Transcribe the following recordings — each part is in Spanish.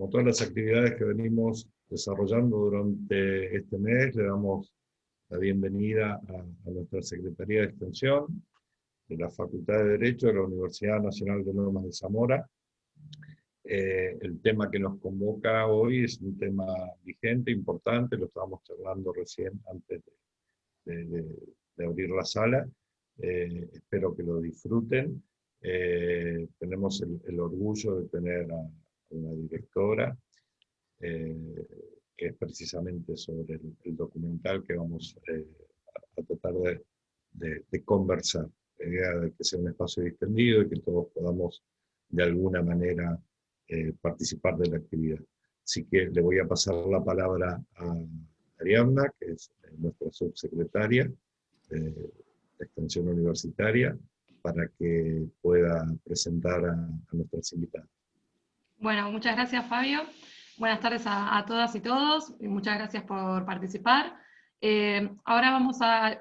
Como todas las actividades que venimos desarrollando durante este mes, le damos la bienvenida a nuestra Secretaría de Extensión de la Facultad de Derecho de la Universidad Nacional de Lomas de Zamora. El tema que nos convoca hoy es un tema vigente, importante, lo estábamos charlando recién antes de abrir la sala. Espero que lo disfruten. Tenemos el orgullo de tener a una directora, que es precisamente sobre el documental que vamos a tratar de conversar. La idea de que sea un espacio distendido y que todos podamos de alguna manera participar de la actividad. Así que le voy a pasar la palabra a Ariadna, que es nuestra subsecretaria de Extensión Universitaria, para que pueda presentar a nuestras invitadas. Bueno, muchas gracias, Fabio. Buenas tardes a todas y todos, y muchas gracias por participar. Ahora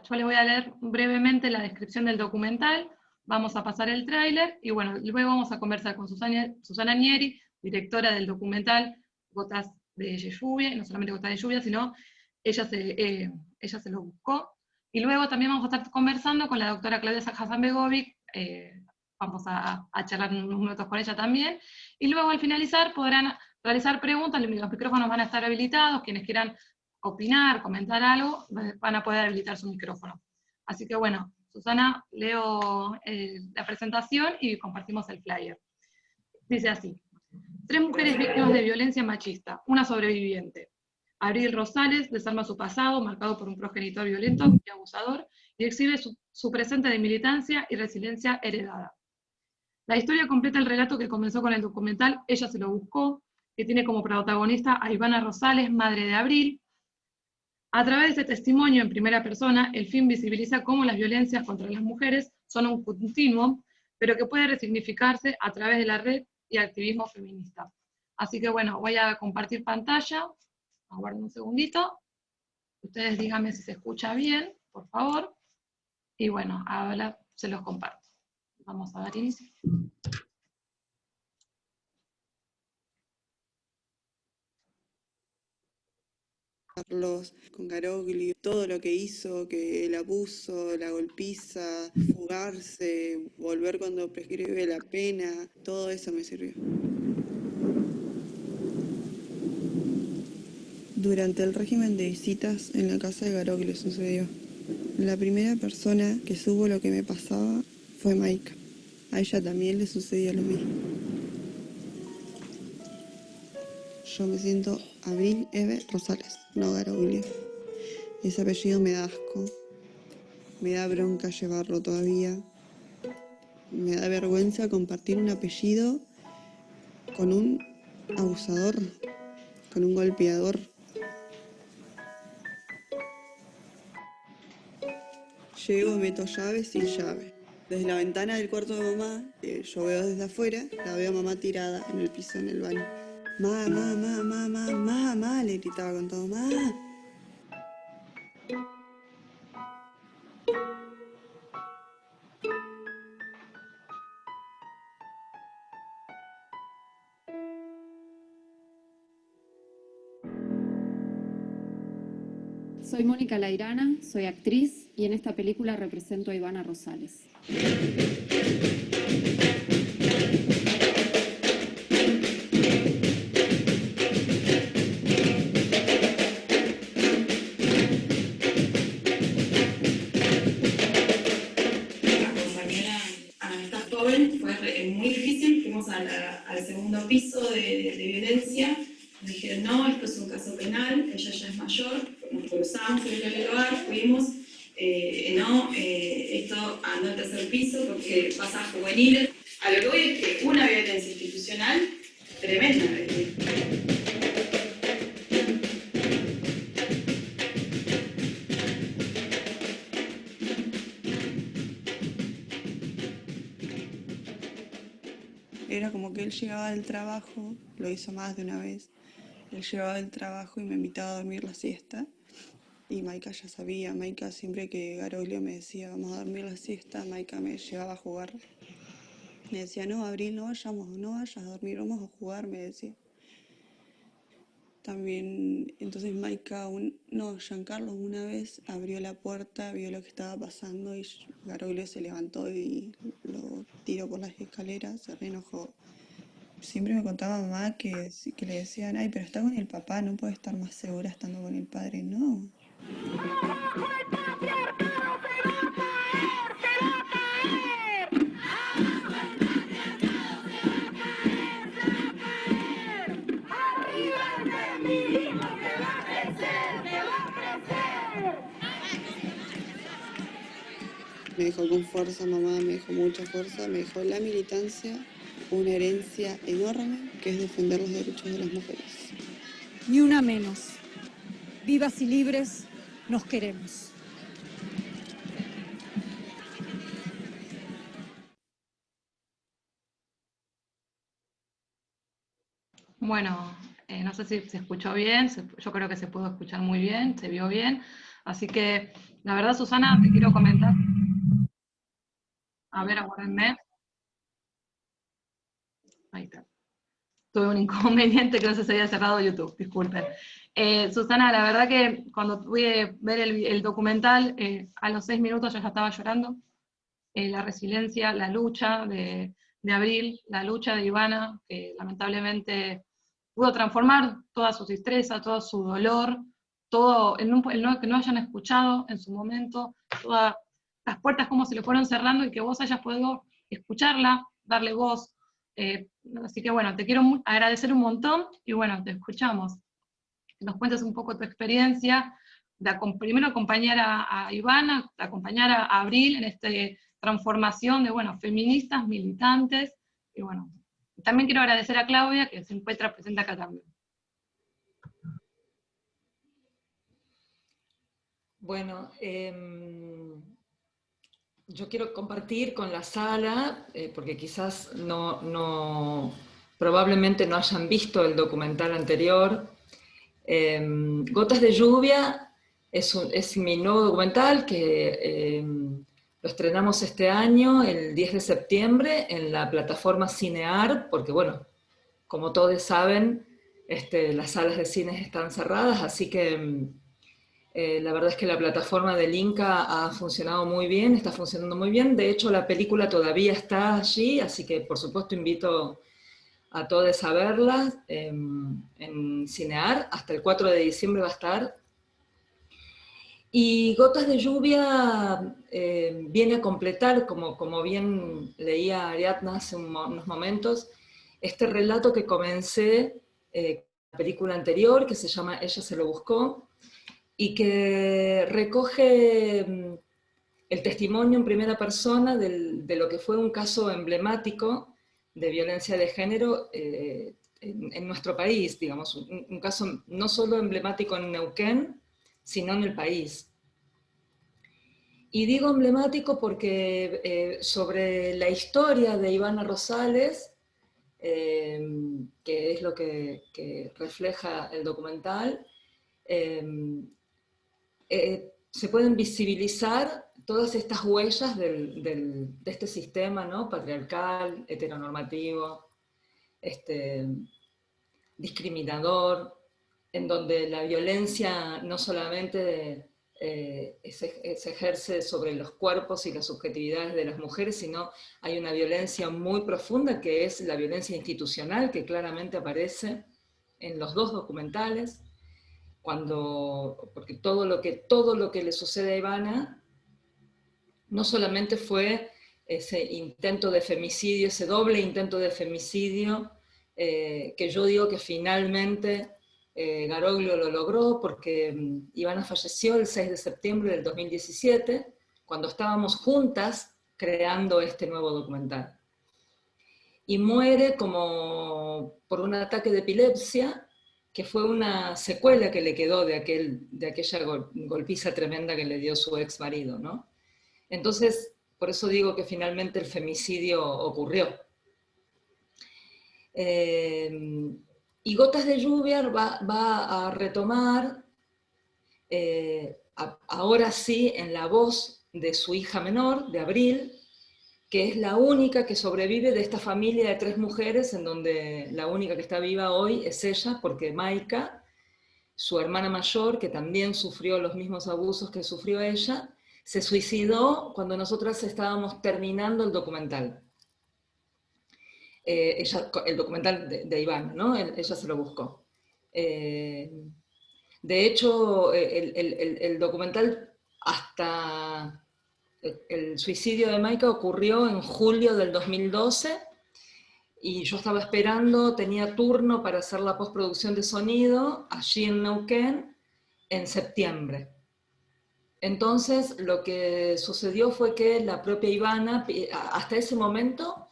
yo les voy a leer brevemente la descripción del documental, vamos a pasar el tráiler, y bueno, luego vamos a conversar con Susana Nieri, directora del documental Gotas de Lluvia, y no solamente Gotas de Lluvia, sino ella se lo buscó. Y luego también vamos a estar conversando con la doctora Claudia Hasan-Begovic, vamos a charlar unos minutos con ella también, y luego al finalizar podrán realizar preguntas, los micrófonos van a estar habilitados, quienes quieran opinar, comentar algo, van a poder habilitar su micrófono. Así que bueno, Susana, leo la presentación y compartimos el flyer. Dice así: 3 mujeres víctimas de violencia machista, una sobreviviente. Abril Rosales desarma su pasado, marcado por un progenitor violento y abusador, y exhibe su presente de militancia y resiliencia heredada. La historia completa el relato que comenzó con el documental Ella se lo buscó, que tiene como protagonista a Ivana Rosales, madre de Abril. A través de este testimonio en primera persona, el film visibiliza cómo las violencias contra las mujeres son un continuo, pero que puede resignificarse a través de la red y activismo feminista. Así que bueno, voy a compartir pantalla. Aguarden un segundito. Ustedes díganme si se escucha bien, por favor. Y bueno, ahora se los comparto. Vamos a dar inicio. Carlos, con Garoglio, todo lo que hizo, que el abuso, la golpiza, fugarse, volver cuando prescribe la pena, todo eso me sirvió. Durante el régimen de visitas en la casa de Garoglio sucedió. La primera persona que supo lo que me pasaba fue Maika. A ella también le sucedió lo mismo. Yo me siento Abril Eve Rosales, no Garoglio. Ese apellido me da asco, me da bronca llevarlo todavía, me da vergüenza compartir un apellido con un abusador, con un golpeador. Llego, meto llaves y llave. Desde la ventana del cuarto de mamá, yo veo desde afuera, la veo a mamá tirada en el piso en el baño. Mamá, mamá, mamá, mamá, le gritaba con todo, mamá. Soy Mónica Lairana, soy actriz y en esta película represento a Ivana Rosales. Fue muy difícil, fuimos al segundo piso de violencia, nos dijeron no, esto es un caso penal, ella ya es mayor, nos cruzamos el lugar, fuimos, esto anda al tercer piso porque pasa a juveniles. A lo que voy es que una violencia institucional tremenda. Era como que él llegaba del trabajo, lo hizo más de una vez, él llegaba del trabajo y me invitaba a dormir la siesta. Y Maika ya sabía, Maika siempre que Garoglio me decía vamos a dormir la siesta, Maika me llevaba a jugar. Me decía, no, Abril, no vayas a dormir, vamos a jugar, me decía. También, entonces Giancarlo una vez abrió la puerta, vio lo que estaba pasando y Garoglio se levantó y lo tiró por las escaleras, se reenojó. Siempre me contaba mamá que le decían, ay, pero está con el papá, no puede estar más segura estando con el padre. No. Me dejó con fuerza, mamá, me dejó mucha fuerza, me dejó la militancia, una herencia enorme que es defender los derechos de las mujeres. Ni una menos. Vivas y libres, nos queremos. Bueno, no sé si se escuchó bien, yo creo que se pudo escuchar muy bien, se vio bien, así que la verdad, Susana, te quiero comentar. A ver, aguárdenme. Ahí está. Tuve un inconveniente que no sé si había cerrado YouTube, disculpen. Susana, la verdad que cuando pude ver el documental, a los 6 minutos yo ya estaba llorando. La resiliencia, la lucha de Abril, la lucha de Ivana, que lamentablemente pudo transformar toda su tristeza, todo su dolor, todo, que no hayan escuchado en su momento, todas las puertas como se le fueron cerrando y que vos hayas podido escucharla, darle voz. Así que bueno, te quiero agradecer un montón y bueno, te escuchamos. Que nos cuentes un poco tu experiencia, primero acompañar a Ivana, acompañar a Abril en esta transformación de, bueno, feministas, militantes, y bueno, también quiero agradecer a Claudia, que se encuentra presente acá también. Bueno, yo quiero compartir con la sala, porque quizás probablemente no hayan visto el documental anterior. Gotas de lluvia es mi nuevo documental que lo estrenamos este año, el 10 de septiembre, en la plataforma Cinear, porque bueno, como todos saben, las salas de cine están cerradas, así que la verdad es que la plataforma del Inca ha funcionado muy bien, está funcionando muy bien. De hecho, la película todavía está allí, así que por supuesto invito a todos a verla en Cinear. Hasta el 4 de diciembre va a estar. Y Gotas de lluvia viene a completar, como bien leía Ariadna hace unos momentos, este relato que comencé en la película anterior, que se llama Ella se lo buscó, y que recoge el testimonio en primera persona de lo que fue un caso emblemático de violencia de género en nuestro país, digamos, un caso no solo emblemático en Neuquén, sino en el país. Y digo emblemático porque sobre la historia de Ivana Rosales, que es lo que refleja el documental, se pueden visibilizar todas estas huellas de este sistema, ¿no?, patriarcal, heteronormativo, discriminador, en donde la violencia no solamente se ejerce sobre los cuerpos y las subjetividades de las mujeres, sino hay una violencia muy profunda que es la violencia institucional, que claramente aparece en los dos documentales, porque todo lo que le sucede a Ivana no solamente fue ese intento de femicidio, ese doble intento de femicidio, que yo digo que finalmente Garoglio lo logró, porque Ivana falleció el 6 de septiembre del 2017, cuando estábamos juntas creando este nuevo documental. Y muere como por un ataque de epilepsia, que fue una secuela que le quedó de aquella golpiza tremenda que le dio su ex marido, ¿no? Entonces, por eso digo que finalmente el femicidio ocurrió. Y Gotas de lluvia va a retomar, ahora sí, en la voz de su hija menor, de Abril, que es la única que sobrevive de esta familia de 3 mujeres, en donde la única que está viva hoy es ella, porque Maika su hermana mayor, que también sufrió los mismos abusos que sufrió ella, se suicidó cuando nosotras estábamos terminando el documental. El documental de Ivana, ¿no? Ella se lo buscó. De hecho, el documental hasta el suicidio de Maika ocurrió en julio del 2012 y yo estaba esperando, tenía turno para hacer la postproducción de sonido allí en Neuquén en septiembre. Entonces lo que sucedió fue que la propia Ivana, hasta ese momento,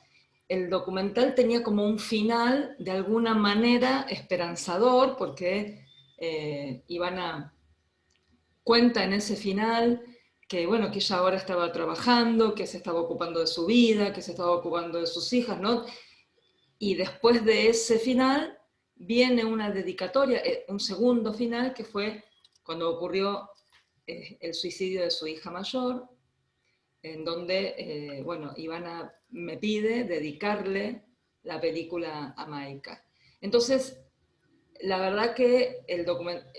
el documental tenía como un final de alguna manera esperanzador, porque Ivana cuenta en ese final que, bueno, que ella ahora estaba trabajando, que se estaba ocupando de su vida, que se estaba ocupando de sus hijas, ¿no? Y después de ese final viene una dedicatoria, un segundo final, que fue cuando ocurrió el suicidio de su hija mayor, en donde, bueno, Ivana me pide dedicarle la película a Maika. Entonces, la verdad que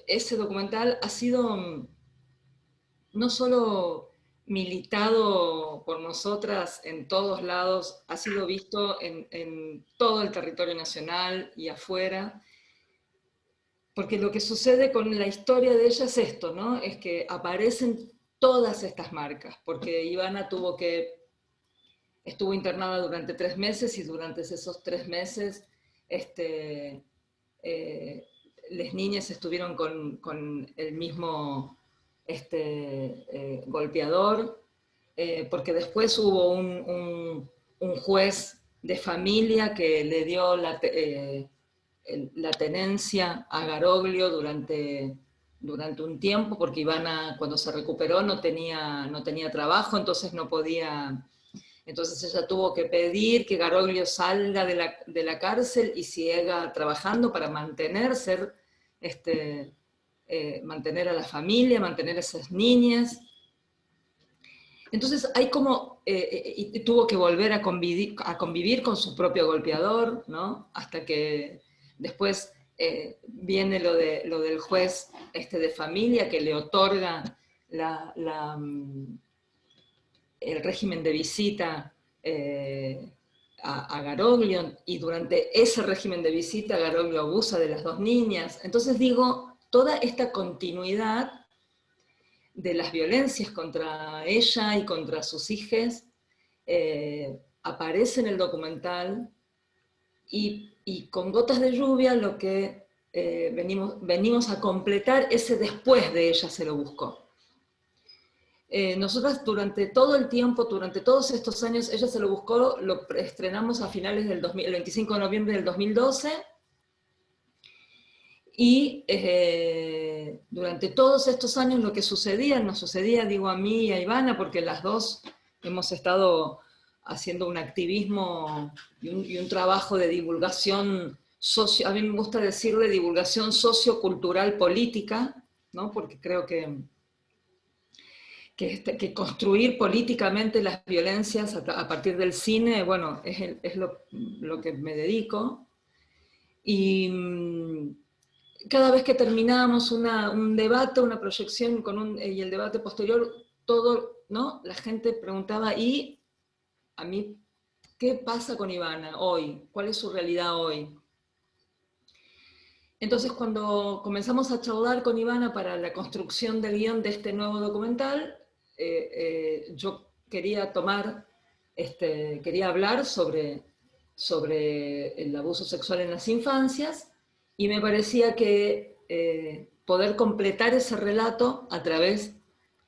ese documental ha sido no solo militado por nosotras en todos lados, ha sido visto en todo el territorio nacional y afuera, porque lo que sucede con la historia de ella es esto, ¿no? Es que aparecen todas estas marcas, porque Ivana estuvo internada durante 3 meses y durante esos 3 meses las niñas estuvieron con el mismo golpeador, porque después hubo un juez de familia que le dio la tenencia a Garoglio durante un tiempo, porque Ivana cuando se recuperó no tenía trabajo, entonces no podía. Entonces ella tuvo que pedir que Garoglio salga de la cárcel y siga trabajando para mantener a la familia, mantener a esas niñas. Entonces hay como, y tuvo que volver a convivir con su propio golpeador, ¿no? Hasta que después viene lo del juez de familia que le otorga el régimen de visita a Garoglio, y durante ese régimen de visita Garoglio abusa de las 2 niñas. Entonces digo, toda esta continuidad de las violencias contra ella y contra sus hijas aparece en el documental, y con Gotas de lluvia lo que venimos a completar ese después de Ella se lo buscó. Nosotras durante todo el tiempo, durante todos estos años, Ella se lo buscó, lo estrenamos a finales del el 25 de noviembre del 2012, y durante todos estos años lo que nos sucedía, digo a mí y a Ivana, porque las dos hemos estado haciendo un activismo y un trabajo de divulgación, a mí me gusta decirle divulgación sociocultural política, ¿no? Porque creo que construir políticamente las violencias a partir del cine, bueno, es lo que me dedico. Y cada vez que terminábamos un debate, una proyección y el debate posterior, ¿no? La gente preguntaba, ¿y a mí qué pasa con Ivana hoy? ¿Cuál es su realidad hoy? Entonces, cuando comenzamos a charlar con Ivana para la construcción del guión de este nuevo documental, yo quería hablar sobre el abuso sexual en las infancias, y me parecía que poder completar ese relato a través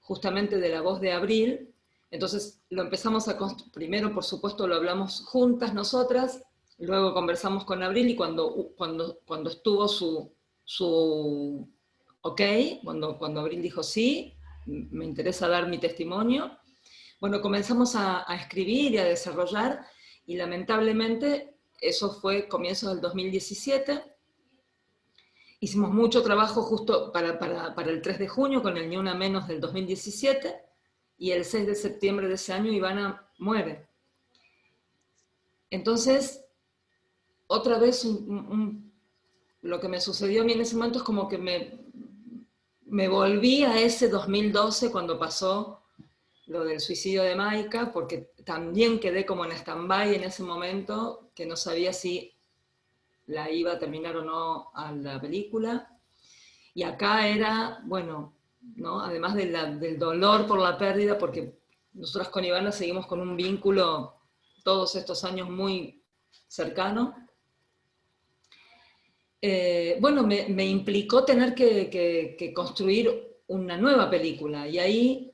justamente de la voz de Abril. Entonces lo empezamos primero por supuesto lo hablamos juntas nosotras, luego conversamos con Abril, y cuando estuvo su ok, cuando Abril dijo sí, me interesa dar mi testimonio, bueno, comenzamos a escribir y a desarrollar, y lamentablemente eso fue comienzos del 2017, hicimos mucho trabajo justo para el 3 de junio con el Ni Una Menos del 2017, y el 6 de septiembre de ese año Ivana muere. Entonces, otra vez lo que me sucedió a mí en ese momento es como que me volví a ese 2012 cuando pasó lo del suicidio de Maika, porque también quedé como en stand-by en ese momento, que no sabía si la iba a terminar o no a la película. Y acá era, bueno, ¿no? Además del dolor por la pérdida, porque nosotros con Ivana seguimos con un vínculo todos estos años muy cercano. Bueno, me implicó tener que construir una nueva película, y ahí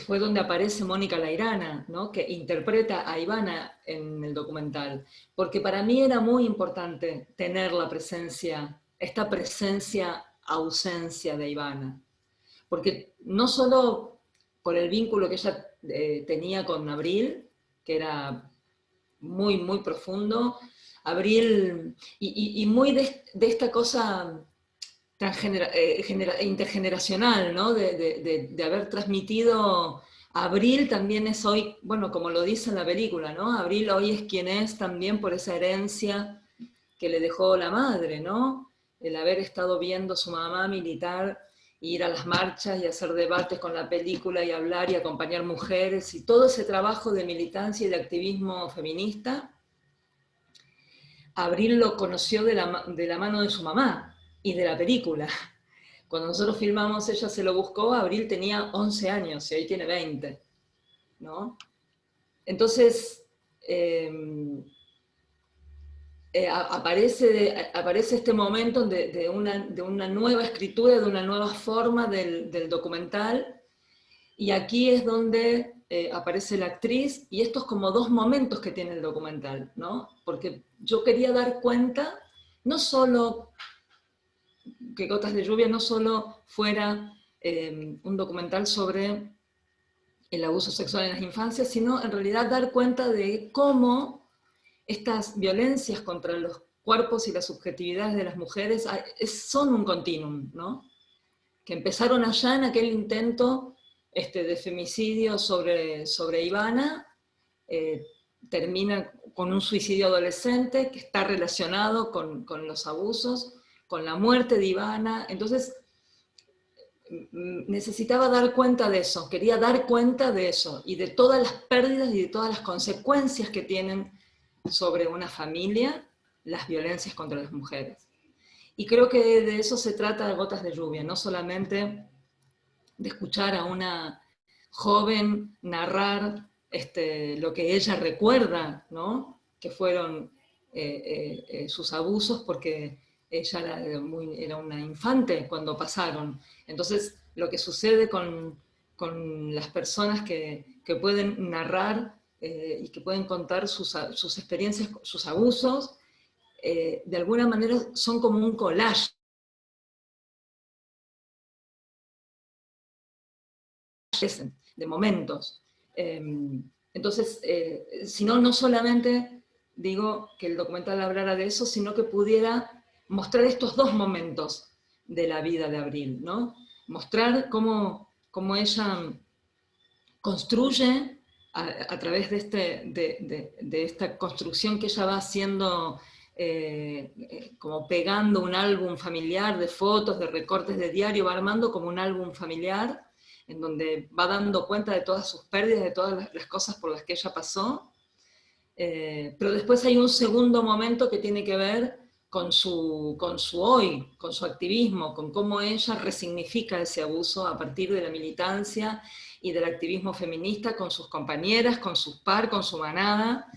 fue donde aparece Mónica Lairana, ¿no? Que interpreta a Ivana en el documental, porque para mí era muy importante tener la presencia, esta presencia-ausencia de Ivana, porque no solo por el vínculo que ella tenía con Abril, que era muy, muy profundo, Abril, y muy de esta cosa intergeneracional, ¿no? De haber transmitido. Abril también es hoy, bueno, como lo dice en la película, ¿no? Abril hoy es quien es también por esa herencia que le dejó la madre, ¿no? El haber estado viendo a su mamá militar, ir a las marchas y hacer debates con la película y hablar y acompañar mujeres, y todo ese trabajo de militancia y de activismo feminista. Abril lo conoció de la mano de su mamá y de la película. Cuando nosotros filmamos Ella se lo buscó, Abril tenía 11 años y hoy tiene 20, ¿no? Entonces, aparece este momento de una nueva escritura, de una nueva forma del documental, y aquí es donde aparece la actriz, y estos como dos momentos que tiene el documental, ¿no? Porque yo quería dar cuenta, no solo que Gotas de Lluvia no solo fuera un documental sobre el abuso sexual en las infancias, sino en realidad dar cuenta de cómo estas violencias contra los cuerpos y las subjetividades de las mujeres son un continuum, ¿no? Que empezaron allá en aquel intento de femicidio sobre Ivana, termina con un suicidio adolescente que está relacionado con los abusos, con la muerte de Ivana. Entonces necesitaba dar cuenta de eso, quería dar cuenta de eso, y de todas las pérdidas y de todas las consecuencias que tienen sobre una familia las violencias contra las mujeres. Y creo que de eso se trata Gotas de Lluvia, no solamente de escuchar a una joven narrar lo que ella recuerda, ¿no? Que fueron sus abusos, porque ella era una infante cuando pasaron. Entonces, lo que sucede con las personas que pueden narrar y que pueden contar sus experiencias, sus abusos, de alguna manera son como un collage de momentos. Entonces, si no, no solamente digo que el documental hablara de eso, sino que pudiera mostrar estos dos momentos de la vida de Abril, ¿no? Mostrar cómo ella construye a través de esta construcción que ella va haciendo, como pegando un álbum familiar de fotos, de recortes de diario, va armando como un álbum familiar, en donde va dando cuenta de todas sus pérdidas, de todas las cosas por las que ella pasó. Pero después hay un segundo momento que tiene que ver con su hoy, con su activismo, con cómo ella resignifica ese abuso a partir de la militancia y del activismo feminista con sus compañeras, con sus par, con su manada.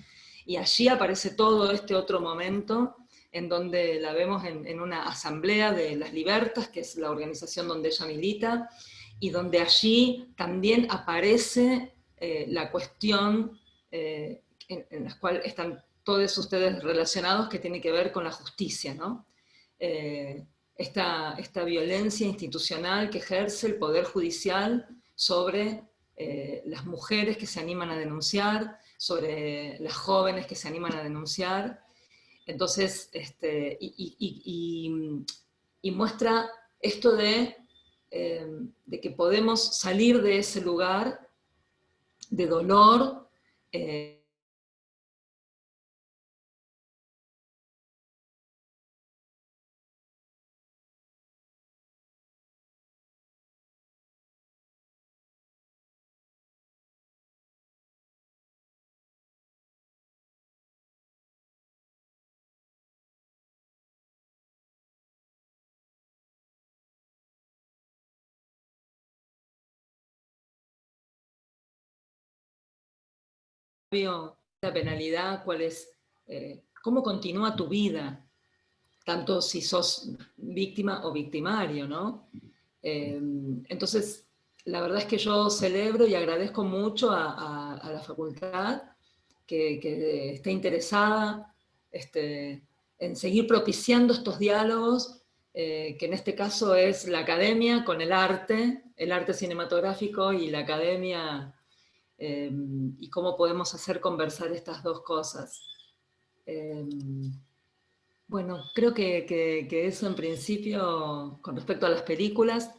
Y allí aparece todo este otro momento en donde la vemos en una asamblea de las Libertas, que es la organización donde ella milita, y donde allí también aparece la cuestión en la cual están todos ustedes relacionados, que tiene que ver con la justicia, ¿no? Esta violencia institucional que ejerce el Poder Judicial sobre las mujeres que se animan a denunciar, sobre las jóvenes que se animan a denunciar. Entonces, y muestra esto de que podemos salir de ese lugar de dolor, la penalidad, cuál es, cómo continúa tu vida, tanto si sos víctima o victimario, ¿no? Entonces, la verdad es que yo celebro y agradezco mucho a la facultad que esté interesada en seguir propiciando estos diálogos, que en este caso es la academia con el arte cinematográfico y la academia, y cómo podemos hacer conversar estas dos cosas. Bueno, creo que eso en principio, con respecto a las películas,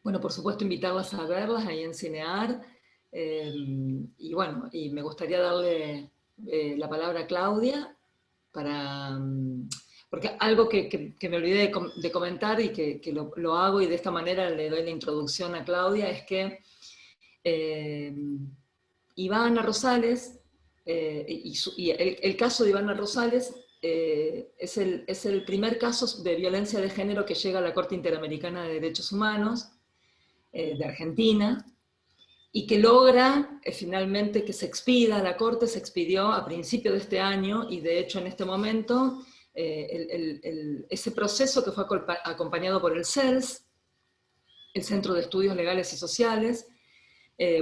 bueno, por supuesto invitarlas a verlas ahí en Cinear, y bueno, y me gustaría darle la palabra a Claudia, porque algo que me olvidé de comentar y que lo hago y de esta manera le doy la introducción a Claudia, es que Ivana Rosales, y el caso de Ivana Rosales es el primer caso de violencia de género que llega a la Corte Interamericana de Derechos Humanos de Argentina, y que logra finalmente que se expida, la Corte se expidió a principio de este año, y de hecho en este momento ese proceso que fue acompañado por el CELS, el Centro de Estudios Legales y Sociales,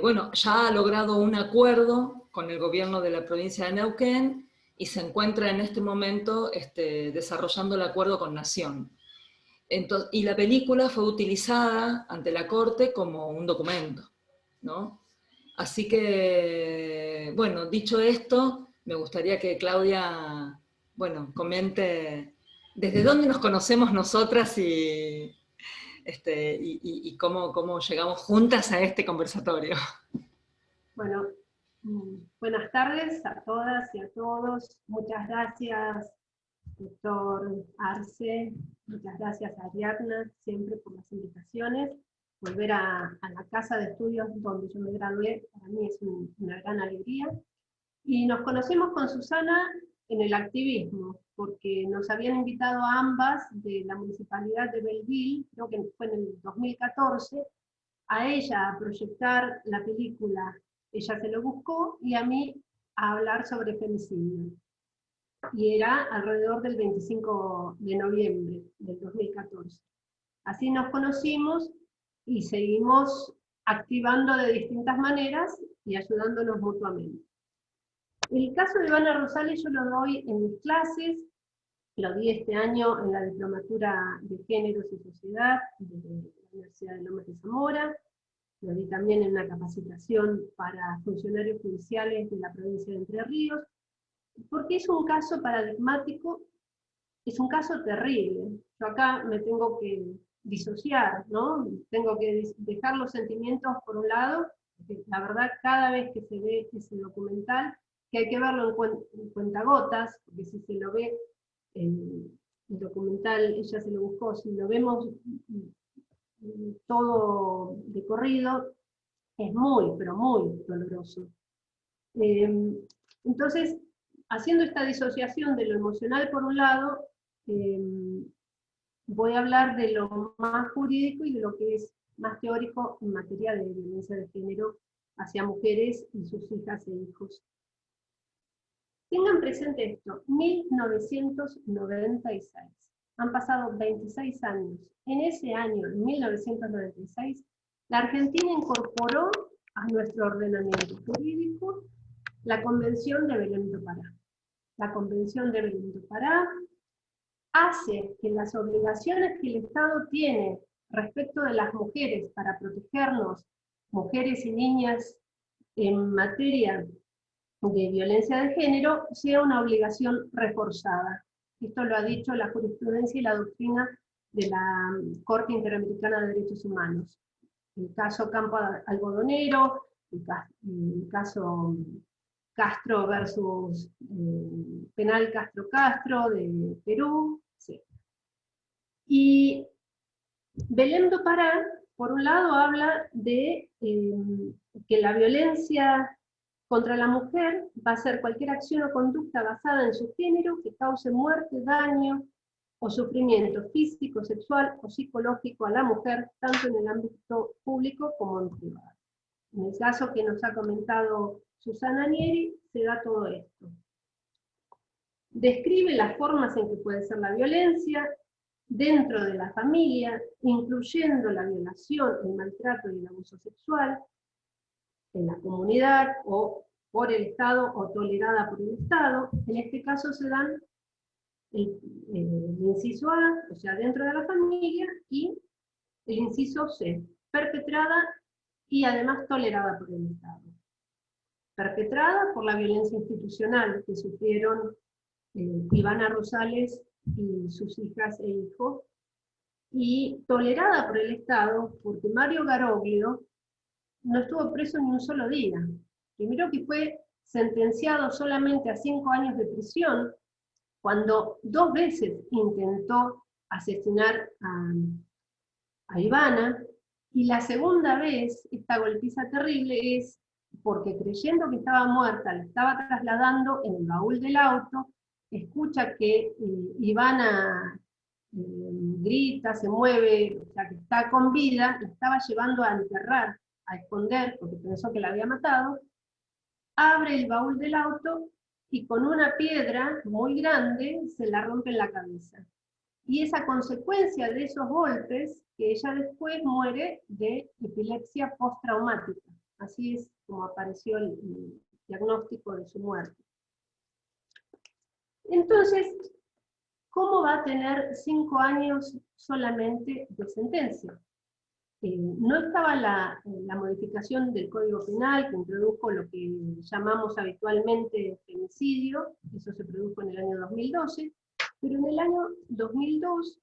bueno, ya ha logrado un acuerdo con el gobierno de la provincia de Neuquén, y se encuentra en este momento desarrollando el acuerdo con Nación. Entonces, y la película fue utilizada ante la Corte como un documento, ¿no? Así que, bueno, dicho esto, me gustaría que Claudia, bueno, comente desde dónde nos conocemos nosotras y cómo llegamos juntas a este conversatorio. Bueno, buenas tardes a todas y a todos. Muchas gracias, doctor Arce. Muchas gracias a Ariadna, siempre por las invitaciones. Volver a la casa de estudios donde yo me gradué, para mí es una gran alegría. Y nos conocemos con Susana en el activismo, porque nos habían invitado a ambas de la Municipalidad de Belleville, creo que fue en el 2014, a ella a proyectar la película Ella se lo buscó, y a mí a hablar sobre femicidio. Y era alrededor del 25 de noviembre del 2014. Así nos conocimos y seguimos activando de distintas maneras y ayudándonos mutuamente. El caso de Ivana Rosales yo lo doy en mis clases, lo di este año en la Diplomatura de Géneros y Sociedad de la Universidad de Lomas de Zamora, lo di también en una capacitación para funcionarios judiciales de la provincia de Entre Ríos, porque es un caso paradigmático, es un caso terrible. Yo acá me tengo que disociar, ¿no? Tengo que dejar los sentimientos por un lado, porque la verdad cada vez que se ve ese documental, que hay que verlo en cuentagotas, porque si se lo ve el documental Ella se lo buscó, si lo vemos todo de corrido, es muy, pero muy doloroso. Entonces, haciendo esta disociación de lo emocional por un lado, voy a hablar de lo más jurídico y de lo que es más teórico en materia de violencia de género hacia mujeres y sus hijas e hijos. Tengan presente esto, 1996. Han pasado 26 años. En ese año, en 1996, la Argentina incorporó a nuestro ordenamiento jurídico la Convención de Belém do Pará. La Convención de Belém do Pará hace que las obligaciones que el Estado tiene respecto de las mujeres para protegernos, mujeres y niñas, en materia de violencia de género, sea una obligación reforzada. Esto lo ha dicho la jurisprudencia y la doctrina de la Corte Interamericana de Derechos Humanos. El caso Campo Algodonero, el caso Castro versus Penal Castro de Perú, sí. Y Belém do Pará, por un lado, habla de que la violencia contra la mujer va a ser cualquier acción o conducta basada en su género que cause muerte, daño o sufrimiento físico, sexual o psicológico a la mujer, tanto en el ámbito público como en privado. En el caso que nos ha comentado Susana Nieri, se da todo esto. Describe las formas en que puede ser la violencia dentro de la familia, incluyendo la violación, el maltrato y el abuso sexual, en la comunidad o por el Estado o tolerada por el Estado. En este caso se dan el inciso A, o sea, dentro de la familia, y el inciso C, perpetrada y además tolerada por el Estado. Perpetrada por la violencia institucional que sufrieron Ivana Rosales y sus hijas e hijos, y tolerada por el Estado porque Mario Garoglio no estuvo preso ni un solo día. Primero que fue sentenciado solamente a 5 años de prisión, cuando 2 veces intentó asesinar a Ivana, y la segunda vez, esta golpiza terrible, es porque creyendo que estaba muerta, la estaba trasladando en el baúl del auto, escucha que Ivana grita, se mueve, o sea que está con vida, la estaba llevando a enterrar, a esconder, porque pensó que la había matado, abre el baúl del auto y con una piedra muy grande se la rompe en la cabeza. Y es a consecuencia de esos golpes que ella después muere de epilepsia postraumática. Así es como apareció el diagnóstico de su muerte. Entonces, ¿cómo va a tener 5 años solamente de sentencia? No estaba la modificación del Código Penal, que introdujo lo que llamamos habitualmente femicidio, eso se produjo en el año 2012, pero en el año 2002,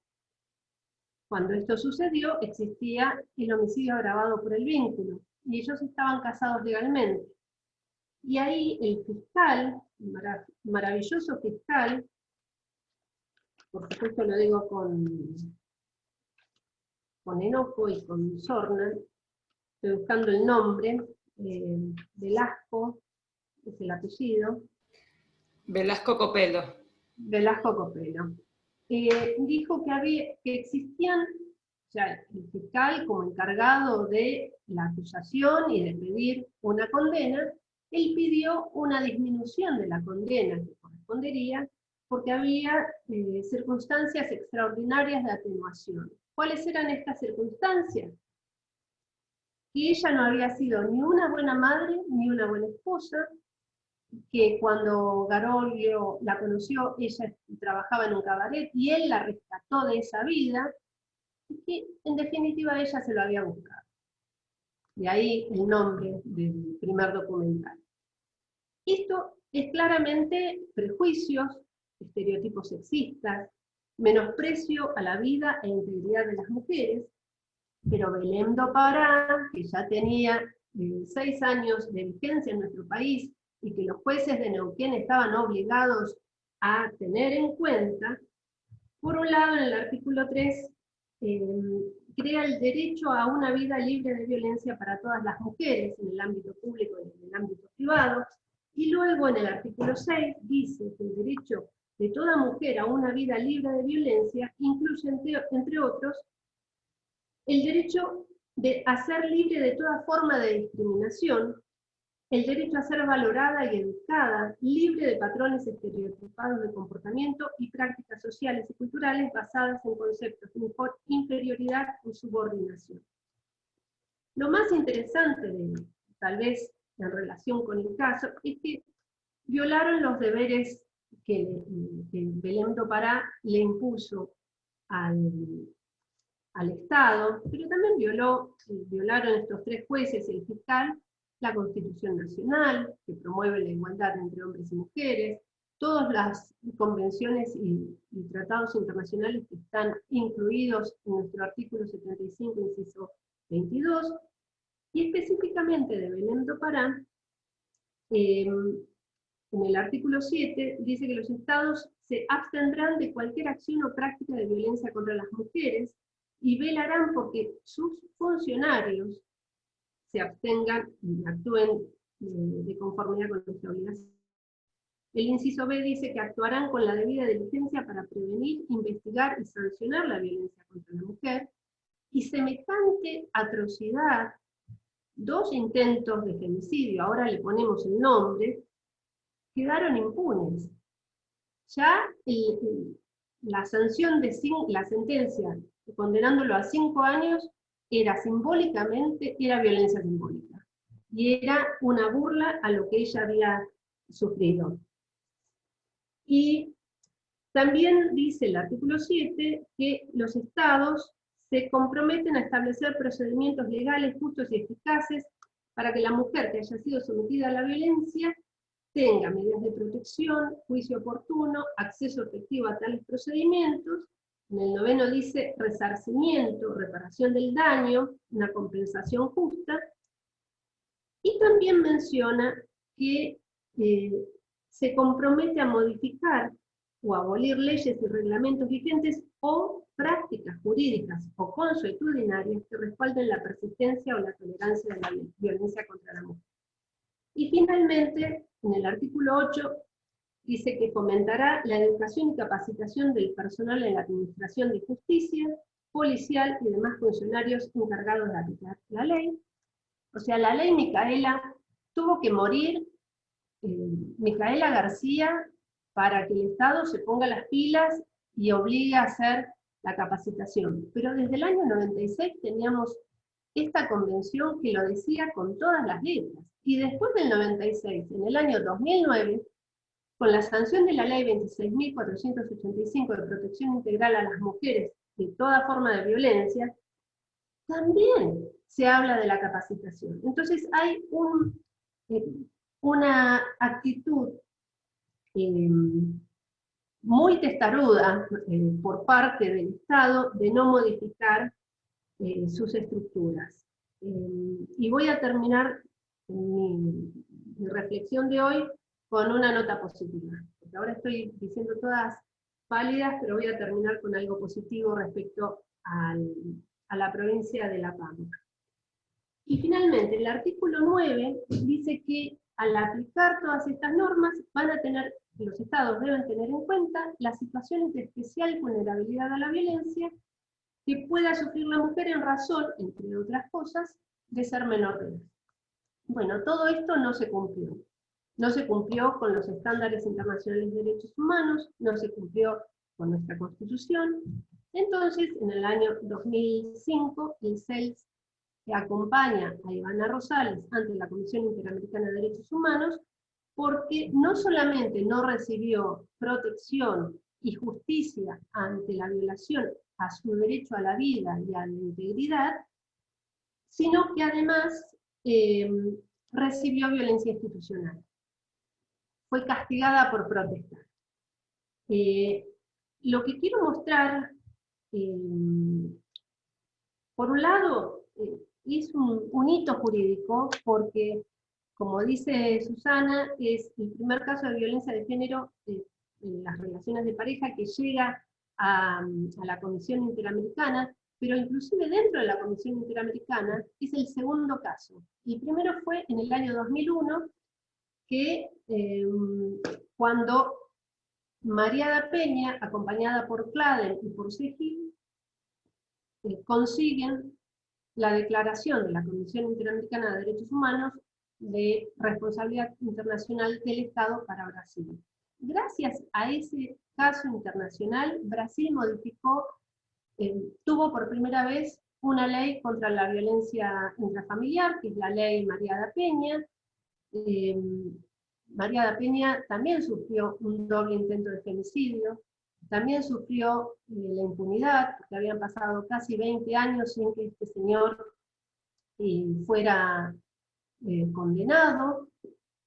cuando esto sucedió, existía el homicidio agravado por el vínculo, y ellos estaban casados legalmente. Y ahí el fiscal, maravilloso fiscal, por supuesto lo digo con enojo y con sorna, estoy buscando el nombre, Velasco, es el apellido. Velasco Copelo. Velasco Copelo. Dijo que existían, o sea, el fiscal como encargado de la acusación y de pedir una condena, él pidió una disminución de la condena que correspondería porque había circunstancias extraordinarias de atenuación. ¿Cuáles eran estas circunstancias? Que ella no había sido ni una buena madre ni una buena esposa, que cuando Garoglio la conoció, ella trabajaba en un cabaret y él la rescató de esa vida, y que en definitiva ella se lo había buscado. De ahí el nombre del primer documental. Esto es claramente prejuicios, estereotipos sexistas, menosprecio a la vida e integridad de las mujeres, pero Belém do Pará, que ya tenía 6 años de vigencia en nuestro país, y que los jueces de Neuquén estaban obligados a tener en cuenta, por un lado en el artículo 3, crea el derecho a una vida libre de violencia para todas las mujeres, en el ámbito público y en el ámbito privado, y luego en el artículo 6 dice que el derecho de toda mujer a una vida libre de violencia incluye, entre otros, el derecho a ser libre de toda forma de discriminación, el derecho a ser valorada y educada, libre de patrones estereotipados de comportamiento y prácticas sociales y culturales basadas en conceptos de inferioridad o subordinación. Lo más interesante, tal vez en relación con el caso, es que violaron los deberes que Belém do Pará le impuso al Estado, pero también violaron estos 3 jueces y el fiscal la Constitución Nacional, que promueve la igualdad entre hombres y mujeres, todas las convenciones y tratados internacionales que están incluidos en nuestro artículo 75, inciso 22, y específicamente de Belém do Pará, en el artículo 7, dice que los estados se abstendrán de cualquier acción o práctica de violencia contra las mujeres y velarán porque sus funcionarios se abstengan y actúen de conformidad con nuestra obligación. El inciso B dice que actuarán con la debida diligencia para prevenir, investigar y sancionar la violencia contra la mujer, y semejante atrocidad 2 intentos de femicidio, ahora le ponemos el nombre, quedaron impunes. Ya la sanción la sentencia condenándolo a 5 años era simbólicamente, era violencia simbólica. Y era una burla a lo que ella había sufrido. Y también dice el artículo 7 que los estados se comprometen a establecer procedimientos legales justos y eficaces para que la mujer que haya sido sometida a la violencia tenga medidas de protección, juicio oportuno, acceso efectivo a tales procedimientos. En el 9º dice resarcimiento, reparación del daño, una compensación justa. Y también menciona que se compromete a modificar o abolir leyes y reglamentos vigentes o prácticas jurídicas o consuetudinarias que respalden la persistencia o la tolerancia de la violencia contra la mujer. Y finalmente, en el artículo 8, dice que fomentará la educación y capacitación del personal en la administración de justicia, policial y demás funcionarios encargados de aplicar la ley. O sea, la ley Micaela tuvo que morir, Micaela García, para que el Estado se ponga las pilas y obligue a hacer la capacitación. Pero desde el año 96 teníamos esta convención que lo decía con todas las letras. Y después del 96, en el año 2009, con la sanción de la ley 26.485 de protección integral a las mujeres de toda forma de violencia, también se habla de la capacitación. Entonces hay una actitud muy testaruda por parte del Estado de no modificar sus estructuras. Y voy a terminar mi reflexión de hoy con una nota positiva, porque ahora estoy diciendo todas pálidas, pero voy a terminar con algo positivo respecto a la provincia de La Pampa. Y finalmente, el artículo 9 dice que al aplicar todas estas normas, los estados deben tener en cuenta las situaciones de especial vulnerabilidad a la violencia que pueda sufrir la mujer en razón, entre otras cosas, de ser menor de edad. Bueno, todo esto no se cumplió. No se cumplió con los estándares internacionales de derechos humanos, no se cumplió con nuestra Constitución. Entonces, en el año 2005, el CELS acompaña a Ivana Rosales ante la Comisión Interamericana de Derechos Humanos porque no solamente no recibió protección y justicia ante la violación a su derecho a la vida y a la integridad, sino que además recibió violencia institucional. Fue castigada por protestar. Lo que quiero mostrar, por un lado, es un hito jurídico, porque, como dice Susana, es el primer caso de violencia de género en las relaciones de pareja que llega a la Comisión Interamericana, pero inclusive dentro de la Comisión Interamericana es el segundo caso. El primero fue en el año 2001, que cuando María da Peña, acompañada por Claden y por Segil, consiguen la declaración de la Comisión Interamericana de Derechos Humanos de responsabilidad internacional del Estado para Brasil. Gracias a ese caso internacional, Brasil modificó, tuvo por primera vez una ley contra la violencia intrafamiliar, que es la ley María da Peña. María da Peña también sufrió un doble intento de femicidio, también sufrió la impunidad, porque habían pasado casi 20 años sin que este señor fuera condenado,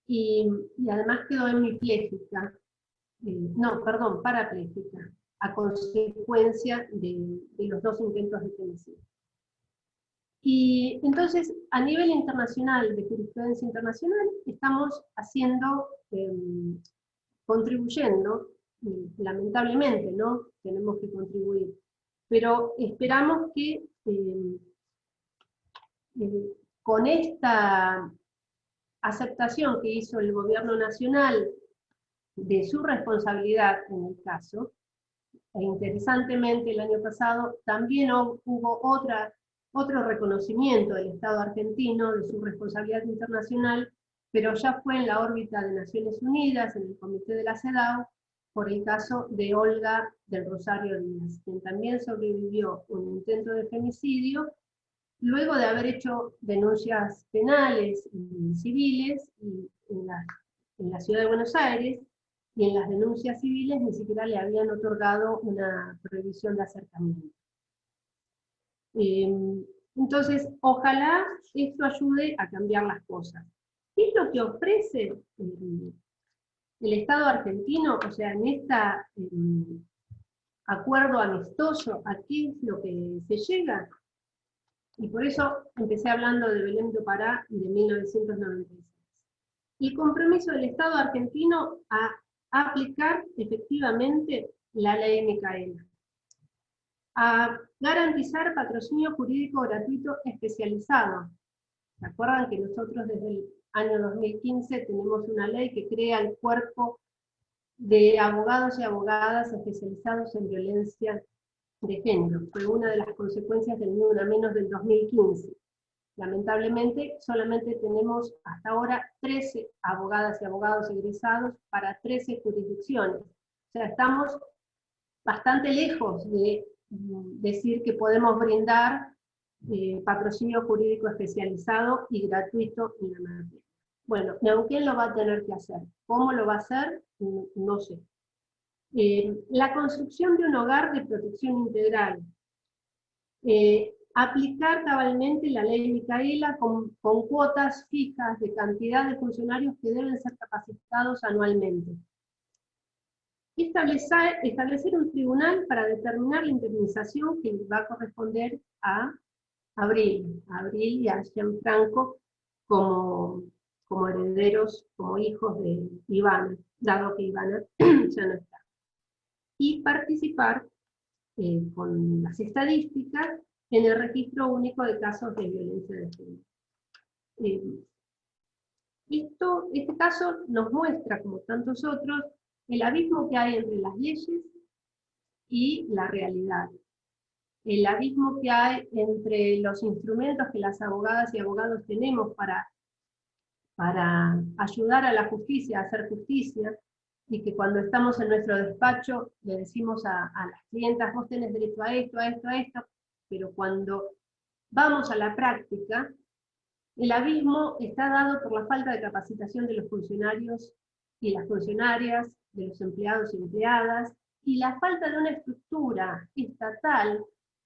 y además quedó hemipléjica, parapléjica, a consecuencia de los 2 intentos de femicidio. Y entonces, a nivel internacional, de jurisprudencia internacional, estamos contribuyendo, lamentablemente, ¿no? Tenemos que contribuir, pero esperamos que con esta aceptación que hizo el gobierno nacional de su responsabilidad en el caso, e interesantemente el año pasado también hubo otra otro reconocimiento del Estado argentino de su responsabilidad internacional, pero ya fue en la órbita de Naciones Unidas, en el comité de la CEDAW, por el caso de Olga del Rosario Díaz, quien también sobrevivió un intento de femicidio, luego de haber hecho denuncias penales y civiles en la ciudad de Buenos Aires, y en las denuncias civiles ni siquiera le habían otorgado una prohibición de acercamiento. Entonces, ojalá esto ayude a cambiar las cosas. ¿Qué es lo que ofrece el Estado argentino? O sea, en este acuerdo amistoso, ¿a qué es lo que se llega? Y por eso empecé hablando de Belém do Pará y de 1996. El compromiso del Estado argentino a aplicar efectivamente la ley Micaela, a garantizar patrocinio jurídico gratuito especializado. ¿Se acuerdan que nosotros desde el año 2015 tenemos una ley que crea el cuerpo de abogados y abogadas especializados en violencia de género? Fue una de las consecuencias del Ni Una Menos del 2015. Lamentablemente, solamente tenemos hasta ahora 13 abogadas y abogados egresados para 13 jurisdicciones. O sea, estamos bastante lejos de decir que podemos brindar patrocinio jurídico especializado y gratuito en la materia. Bueno, Neuquén lo va a tener que hacer. ¿Cómo lo va a hacer? No sé. La construcción de un hogar de protección integral. Aplicar cabalmente la ley Micaela con cuotas fijas de cantidad de funcionarios que deben ser capacitados anualmente. Establecer un tribunal para determinar la indemnización que va a corresponder a Abril y a Gianfranco como herederos, como hijos de Ivana, dado que Ivana ya no está. Y participar con las estadísticas en el registro único de casos de violencia de género. Este caso nos muestra, como tantos otros, el abismo que hay entre las leyes y la realidad. El abismo que hay entre los instrumentos que las abogadas y abogados tenemos para ayudar a la justicia a hacer justicia, y que cuando estamos en nuestro despacho le decimos a las clientas, vos tenés derecho a esto, a esto, a esto, pero cuando vamos a la práctica, el abismo está dado por la falta de capacitación de los funcionarios y las funcionarias, de los empleados y empleadas, y la falta de una estructura estatal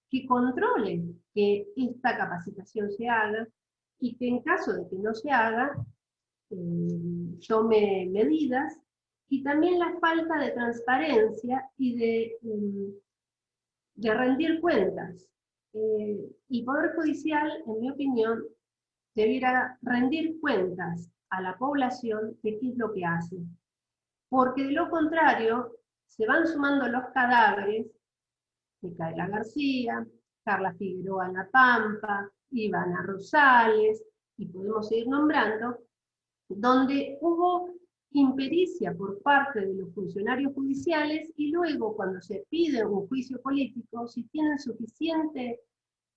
que controle que esta capacitación se haga, y que en caso de que no se haga, tome medidas, y también la falta de transparencia y de rendir cuentas. El Poder Judicial, en mi opinión, debiera rendir cuentas a la población de qué es lo que hace. Porque de lo contrario, se van sumando los cadáveres, Micaela García, Carla Figueroa La Pampa, Ivana Rosales, y podemos seguir nombrando, donde hubo impericia por parte de los funcionarios judiciales, y luego cuando se pide un juicio político, si tienen suficiente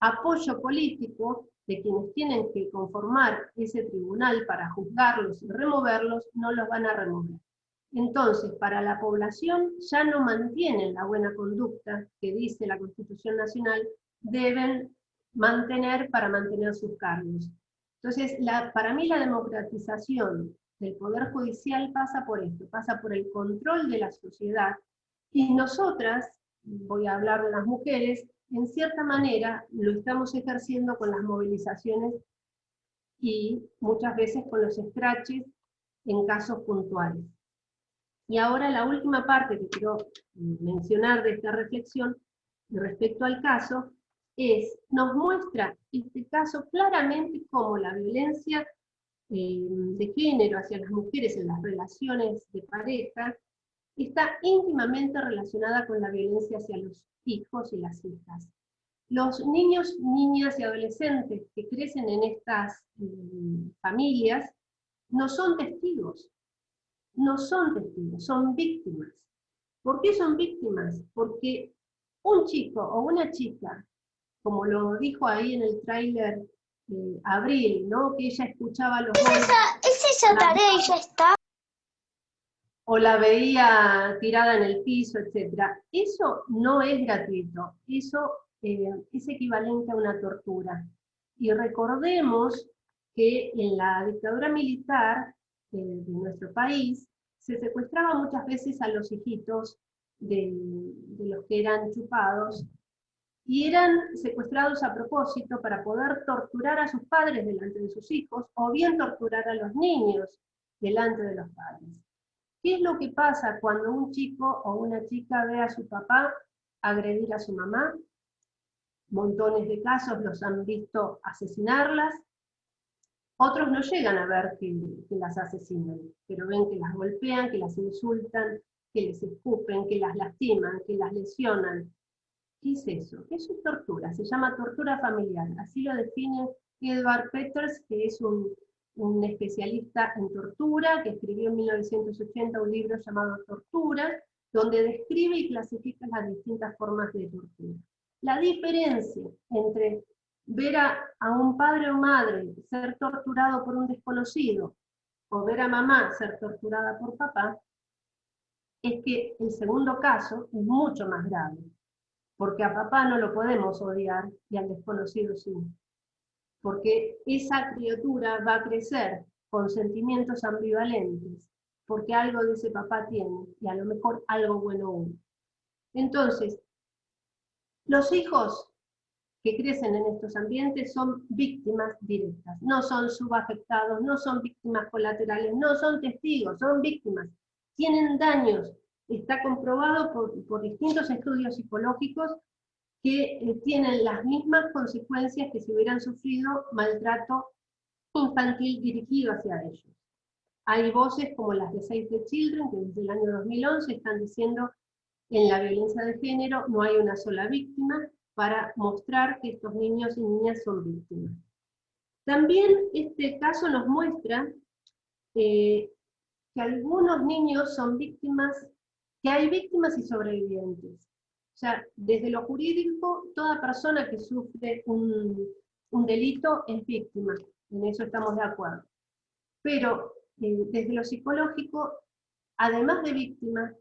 apoyo político de quienes tienen que conformar ese tribunal para juzgarlos y removerlos, no los van a remover. Entonces, para la población ya no mantienen la buena conducta que dice la Constitución Nacional deben mantener para mantener sus cargos. Entonces, para mí la democratización del Poder Judicial pasa por esto, pasa por el control de la sociedad, y nosotras, voy a hablar de las mujeres, en cierta manera lo estamos ejerciendo con las movilizaciones y muchas veces con los escraches en casos puntuales. Y ahora la última parte que quiero mencionar de esta reflexión respecto al caso nos muestra este caso claramente como la violencia de género hacia las mujeres en las relaciones de pareja está íntimamente relacionada con la violencia hacia los hijos y las hijas. Los niños, niñas y adolescentes que crecen en estas familias no son testigos, son víctimas. ¿Por qué son víctimas? Porque un chico o una chica como lo dijo ahí en el tráiler Abril, ¿no? Que ella escuchaba los golpes. ¿Es esa tarea y ya está? O la veía tirada en el piso, etc. Eso no es gratuito, eso es equivalente a una tortura. Y recordemos que en la dictadura militar de nuestro país se secuestraba muchas veces a los hijitos de los que eran chupados, y eran secuestrados a propósito para poder torturar a sus padres delante de sus hijos, o bien torturar a los niños delante de los padres. ¿Qué es lo que pasa cuando un chico o una chica ve a su papá agredir a su mamá? Montones de casos los han visto asesinarlas. Otros no llegan a ver que las asesinan, pero ven que las golpean, que las insultan, que les escupen, que las lastiman, que las lesionan. ¿Qué es eso? Eso es tortura, se llama tortura familiar. Así lo define Edward Peters, que es un especialista en tortura, que escribió en 1980 un libro llamado Tortura, donde describe y clasifica las distintas formas de tortura. La diferencia entre ver a un padre o madre ser torturado por un desconocido, o ver a mamá ser torturada por papá, es que el segundo caso es mucho más grave, porque a papá no lo podemos odiar y al desconocido sí. Porque esa criatura va a crecer con sentimientos ambivalentes, porque algo de ese papá tiene, y a lo mejor algo bueno hubo. Entonces, los hijos que crecen en estos ambientes son víctimas directas, no son subafectados, no son víctimas colaterales, no son testigos, son víctimas. Tienen daños, está comprobado por distintos estudios psicológicos que tienen las mismas consecuencias que si hubieran sufrido maltrato infantil dirigido hacia ellos. Hay voces como las de Save the Children, que desde el año 2011 están diciendo que en la violencia de género no hay una sola víctima, para mostrar que estos niños y niñas son víctimas. También este caso nos muestra que algunos niños son víctimas, que hay víctimas y sobrevivientes. O sea, desde lo jurídico, toda persona que sufre un delito es víctima, en eso estamos de acuerdo. Pero desde lo psicológico, además de víctimas,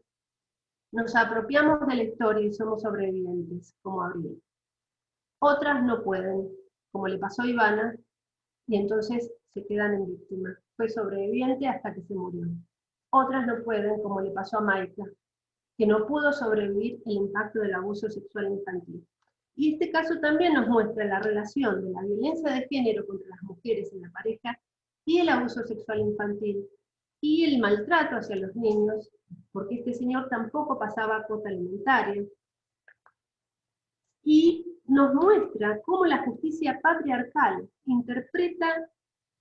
nos apropiamos de la historia y somos sobrevivientes, como Abril. Otras no pueden, como le pasó a Ivana, y entonces se quedan en víctima. Fue sobreviviente hasta que se murió. Otras no pueden, como le pasó a Maika, que no pudo sobrevivir el impacto del abuso sexual infantil. Y este caso también nos muestra la relación de la violencia de género contra las mujeres en la pareja y el abuso sexual infantil y el maltrato hacia los niños, porque este señor tampoco pasaba cuota alimentaria. Y nos muestra cómo la justicia patriarcal interpreta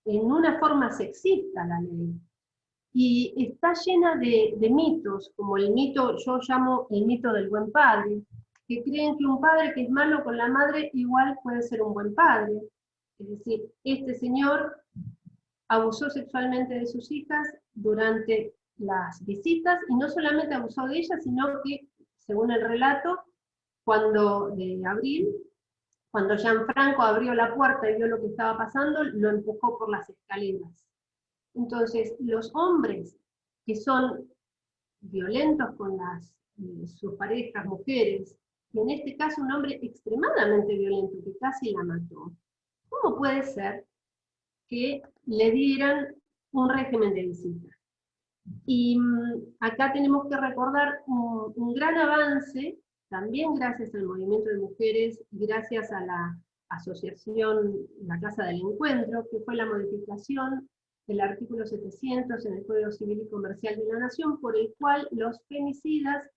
en una forma sexista la ley. Y está llena de mitos, como el mito, yo llamo el mito del buen padre, que creen que un padre que es malo con la madre igual puede ser un buen padre. Es decir, este señor abusó sexualmente de sus hijas durante las visitas, y no solamente abusó de ellas, sino que, según el relato, de Abril, cuando Gianfranco abrió la puerta y vio lo que estaba pasando, lo empujó por las escaleras. Entonces, los hombres que son violentos con sus parejas, mujeres, y en este caso un hombre extremadamente violento que casi la mató, ¿cómo puede ser que le dieran un régimen de visita? Y acá tenemos que recordar un gran avance, también gracias al movimiento de mujeres y gracias a la asociación La Casa del Encuentro, que fue la modificación del artículo 700 en el Código Civil y Comercial de la Nación, por el cual los femicidas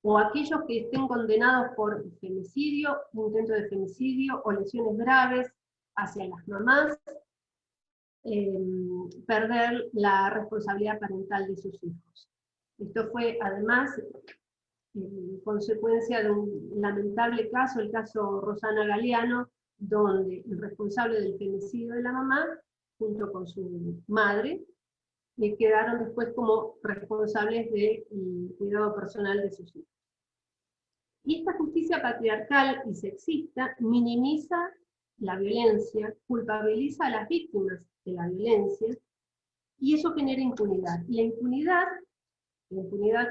o aquellos que estén condenados por femicidio, intento de femicidio o lesiones graves hacia las mamás, perder la responsabilidad parental de sus hijos. Esto fue además consecuencia de un lamentable caso, el caso Rosana Galeano, donde el responsable del femicidio de la mamá, junto con su madre, quedaron después como responsables del cuidado personal de sus hijos. Y esta justicia patriarcal y sexista minimiza la violencia, culpabiliza a las víctimas de la violencia, y eso genera impunidad. Y la impunidad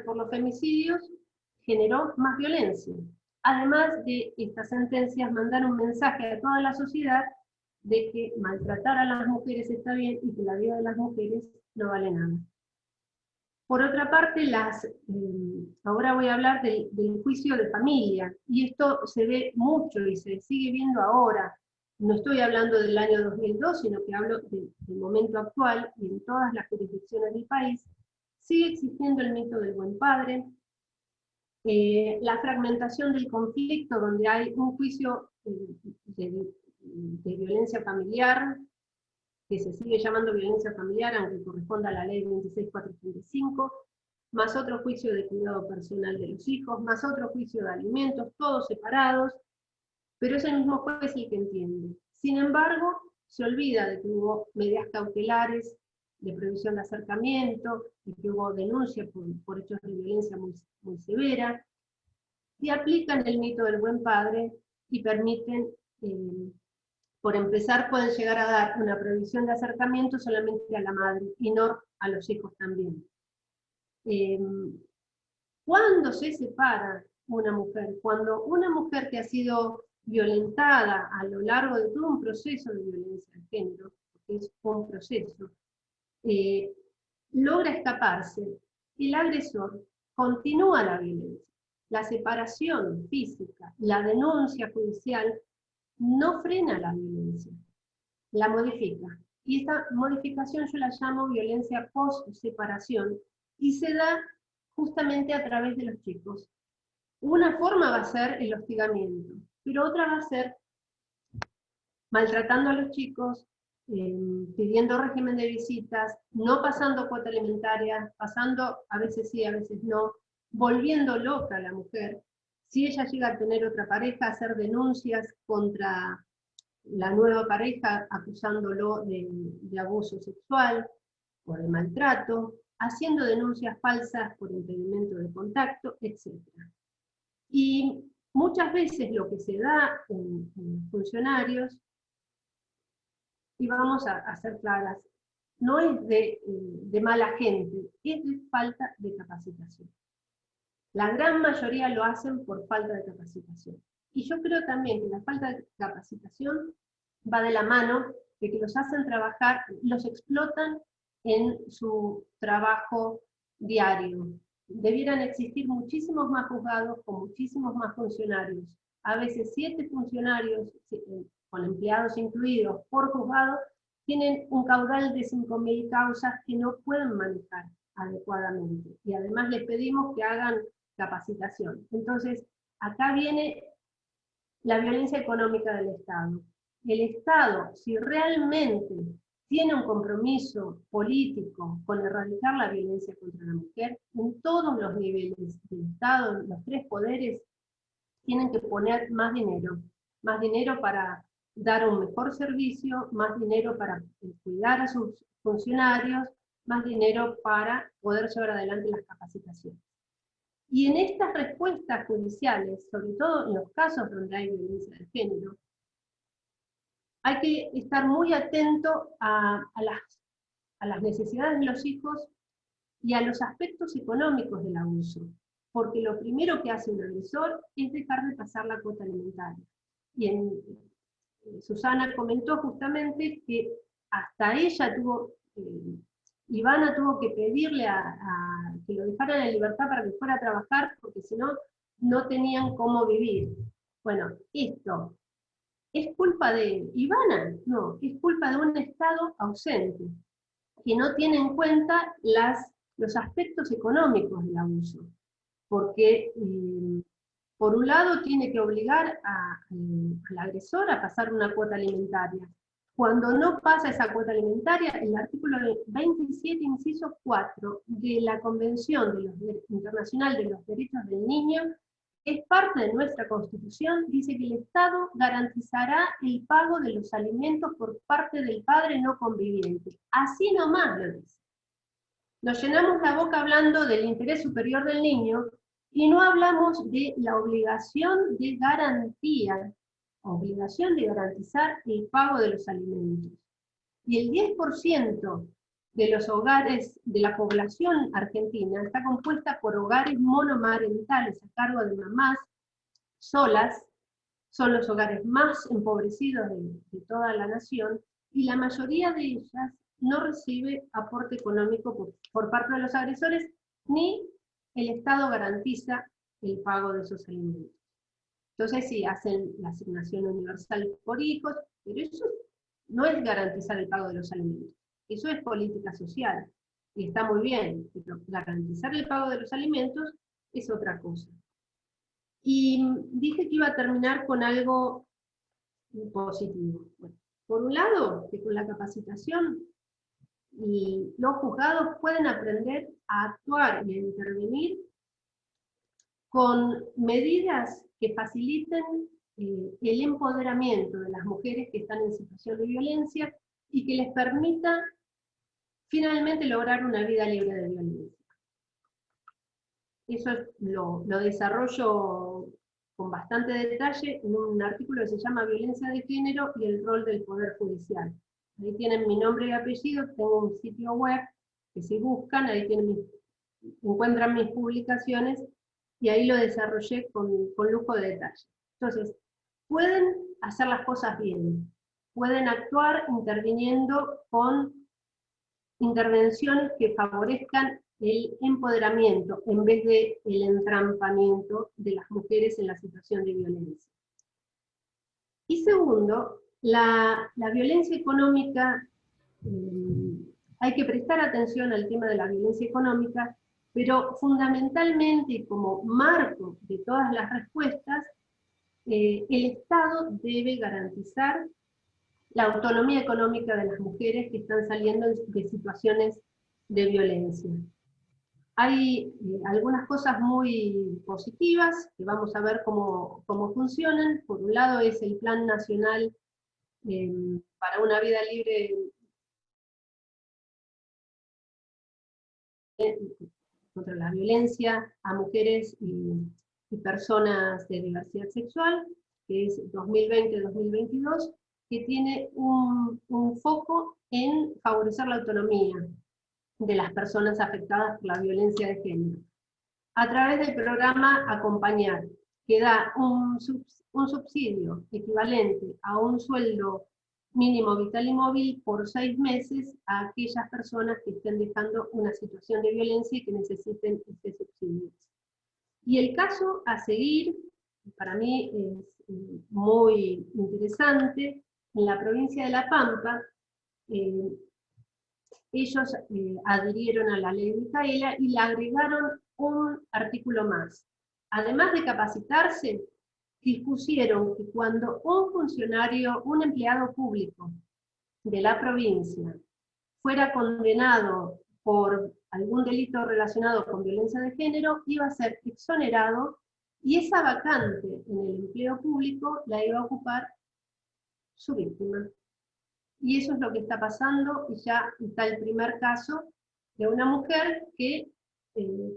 por los femicidios generó más violencia. Además de estas sentencias, mandar un mensaje a toda la sociedad de que maltratar a las mujeres está bien y que la vida de las mujeres no vale nada. Por otra parte, ahora voy a hablar del juicio de familia, y esto se ve mucho y se sigue viendo ahora. No estoy hablando del año 2002, sino que hablo del momento actual, y en todas las jurisdicciones del país sigue existiendo el mito del buen padre, la fragmentación del conflicto, donde hay un juicio de violencia familiar, que se sigue llamando violencia familiar, aunque corresponda a la ley 26435, más otro juicio de cuidado personal de los hijos, más otro juicio de alimentos, todos separados, pero es el mismo juez el que entiende. Sin embargo, se olvida de que hubo medidas cautelares de prohibición de acercamiento, y que hubo denuncia por hechos de violencia muy severa, y aplican el mito del buen padre y permiten, por empezar, pueden llegar a dar una prohibición de acercamiento solamente a la madre y no a los hijos también. ¿Cuándo se separa una mujer? Cuando una mujer que ha sido violentada a lo largo de todo un proceso de violencia de género, porque es un proceso, logra escaparse, el agresor continúa la violencia. La separación física, la denuncia judicial, no frena la violencia, la modifica. Y esta modificación yo la llamo violencia post-separación, y se da justamente a través de los chicos. Una forma va a ser el hostigamiento, pero otra va a ser maltratando a los chicos, pidiendo régimen de visitas, no pasando cuota alimentaria, pasando a veces sí, a veces no, volviendo loca a la mujer. Si ella llega a tener otra pareja, hacer denuncias contra la nueva pareja, acusándolo de abuso sexual o de maltrato, haciendo denuncias falsas por impedimento de contacto, etc. Y muchas veces lo que se da en funcionarios, y vamos a ser claras, no es de mala gente, es de falta de capacitación. La gran mayoría lo hacen por falta de capacitación. Y yo creo también que la falta de capacitación va de la mano de que los hacen trabajar, los explotan en su trabajo diario. Debieran existir muchísimos más juzgados con muchísimos más funcionarios. A veces 7 funcionarios, con empleados incluidos, por juzgado, tienen un caudal de 5.000 causas que no pueden manejar adecuadamente. Y además les pedimos que hagan capacitación. Entonces, acá viene la violencia económica del Estado. El Estado, si realmente tiene un compromiso político con erradicar la violencia contra la mujer, en todos los niveles del Estado, los 3 poderes, tienen que poner más dinero para dar un mejor servicio, más dinero para cuidar a sus funcionarios, más dinero para poder llevar adelante las capacitaciones. Y en estas respuestas judiciales, sobre todo en los casos donde hay violencia de género, hay que estar muy atento a las necesidades de los hijos y a los aspectos económicos del abuso, porque lo primero que hace un agresor es dejar de pasar la cuota alimentaria. Y Susana comentó justamente que hasta ella Ivana tuvo que pedirle a que lo dejaran en libertad para que fuera a trabajar, porque si no, no tenían cómo vivir. Bueno, esto, ¿es culpa de Ivana? No, es culpa de un Estado ausente, que no tiene en cuenta los aspectos económicos del abuso. Porque, por un lado, tiene que obligar al agresor a pasar una cuota alimentaria. Cuando no pasa esa cuota alimentaria, el artículo 27, inciso 4, de la Convención Internacional de los Derechos del Niño, es parte de nuestra Constitución, dice que el Estado garantizará el pago de los alimentos por parte del padre no conviviente. Así nomás lo dice. Nos llenamos la boca hablando del interés superior del niño, Y no hablamos de la obligación de garantía, obligación de garantizar el pago de los alimentos. Y el 10% de los hogares de la población argentina está compuesta por hogares monomarentales a cargo de mamás solas, son los hogares más empobrecidos de toda la nación, y la mayoría de ellas no recibe aporte económico por parte de los agresores, ni el Estado garantiza el pago de esos alimentos. Entonces sí, hacen la asignación universal por hijos, pero eso no es garantizar el pago de los alimentos. Eso es política social, y está muy bien, pero garantizar el pago de los alimentos es otra cosa. Y dije que iba a terminar con algo positivo. Bueno, por un lado, que con la capacitación los juzgados pueden aprender a actuar y a intervenir con medidas que faciliten el empoderamiento de las mujeres que están en situación de violencia y que les permita finalmente lograr una vida libre de violencia. Eso lo desarrollo con bastante detalle en un artículo que se llama Violencia de Género y el rol del Poder Judicial. Ahí tienen mi nombre y apellido, tengo un sitio web que si buscan, ahí encuentran mis publicaciones, y ahí lo desarrollé con lujo de detalle. Entonces, pueden hacer las cosas bien, pueden actuar interviniendo con intervenciones que favorezcan el empoderamiento en vez de el entrampamiento de las mujeres en la situación de violencia. Y segundo, la violencia económica, hay que prestar atención al tema de la violencia económica, pero fundamentalmente como marco de todas las respuestas, el Estado debe garantizar la autonomía económica de las mujeres que están saliendo de situaciones de violencia. Hay algunas cosas muy positivas, que vamos a ver cómo funcionan. Por un lado es el Plan Nacional para una vida libre contra la violencia a mujeres y personas de diversidad sexual, que es 2020-2022, que tiene un foco en favorecer la autonomía de las personas afectadas por la violencia de género. A través del programa Acompañar, que da un subsidio equivalente a un sueldo mínimo vital y móvil por 6 meses a aquellas personas que estén dejando una situación de violencia y que necesiten este subsidio. Y el caso a seguir, para mí es muy interesante, en la provincia de La Pampa, ellos adhirieron a la ley Micaela y le agregaron un artículo más. Además de capacitarse, dispusieron que cuando un funcionario, un empleado público de la provincia, fuera condenado por algún delito relacionado con violencia de género, iba a ser exonerado, y esa vacante en el empleo público la iba a ocupar su víctima. Y eso es lo que está pasando, y ya está el primer caso de una mujer que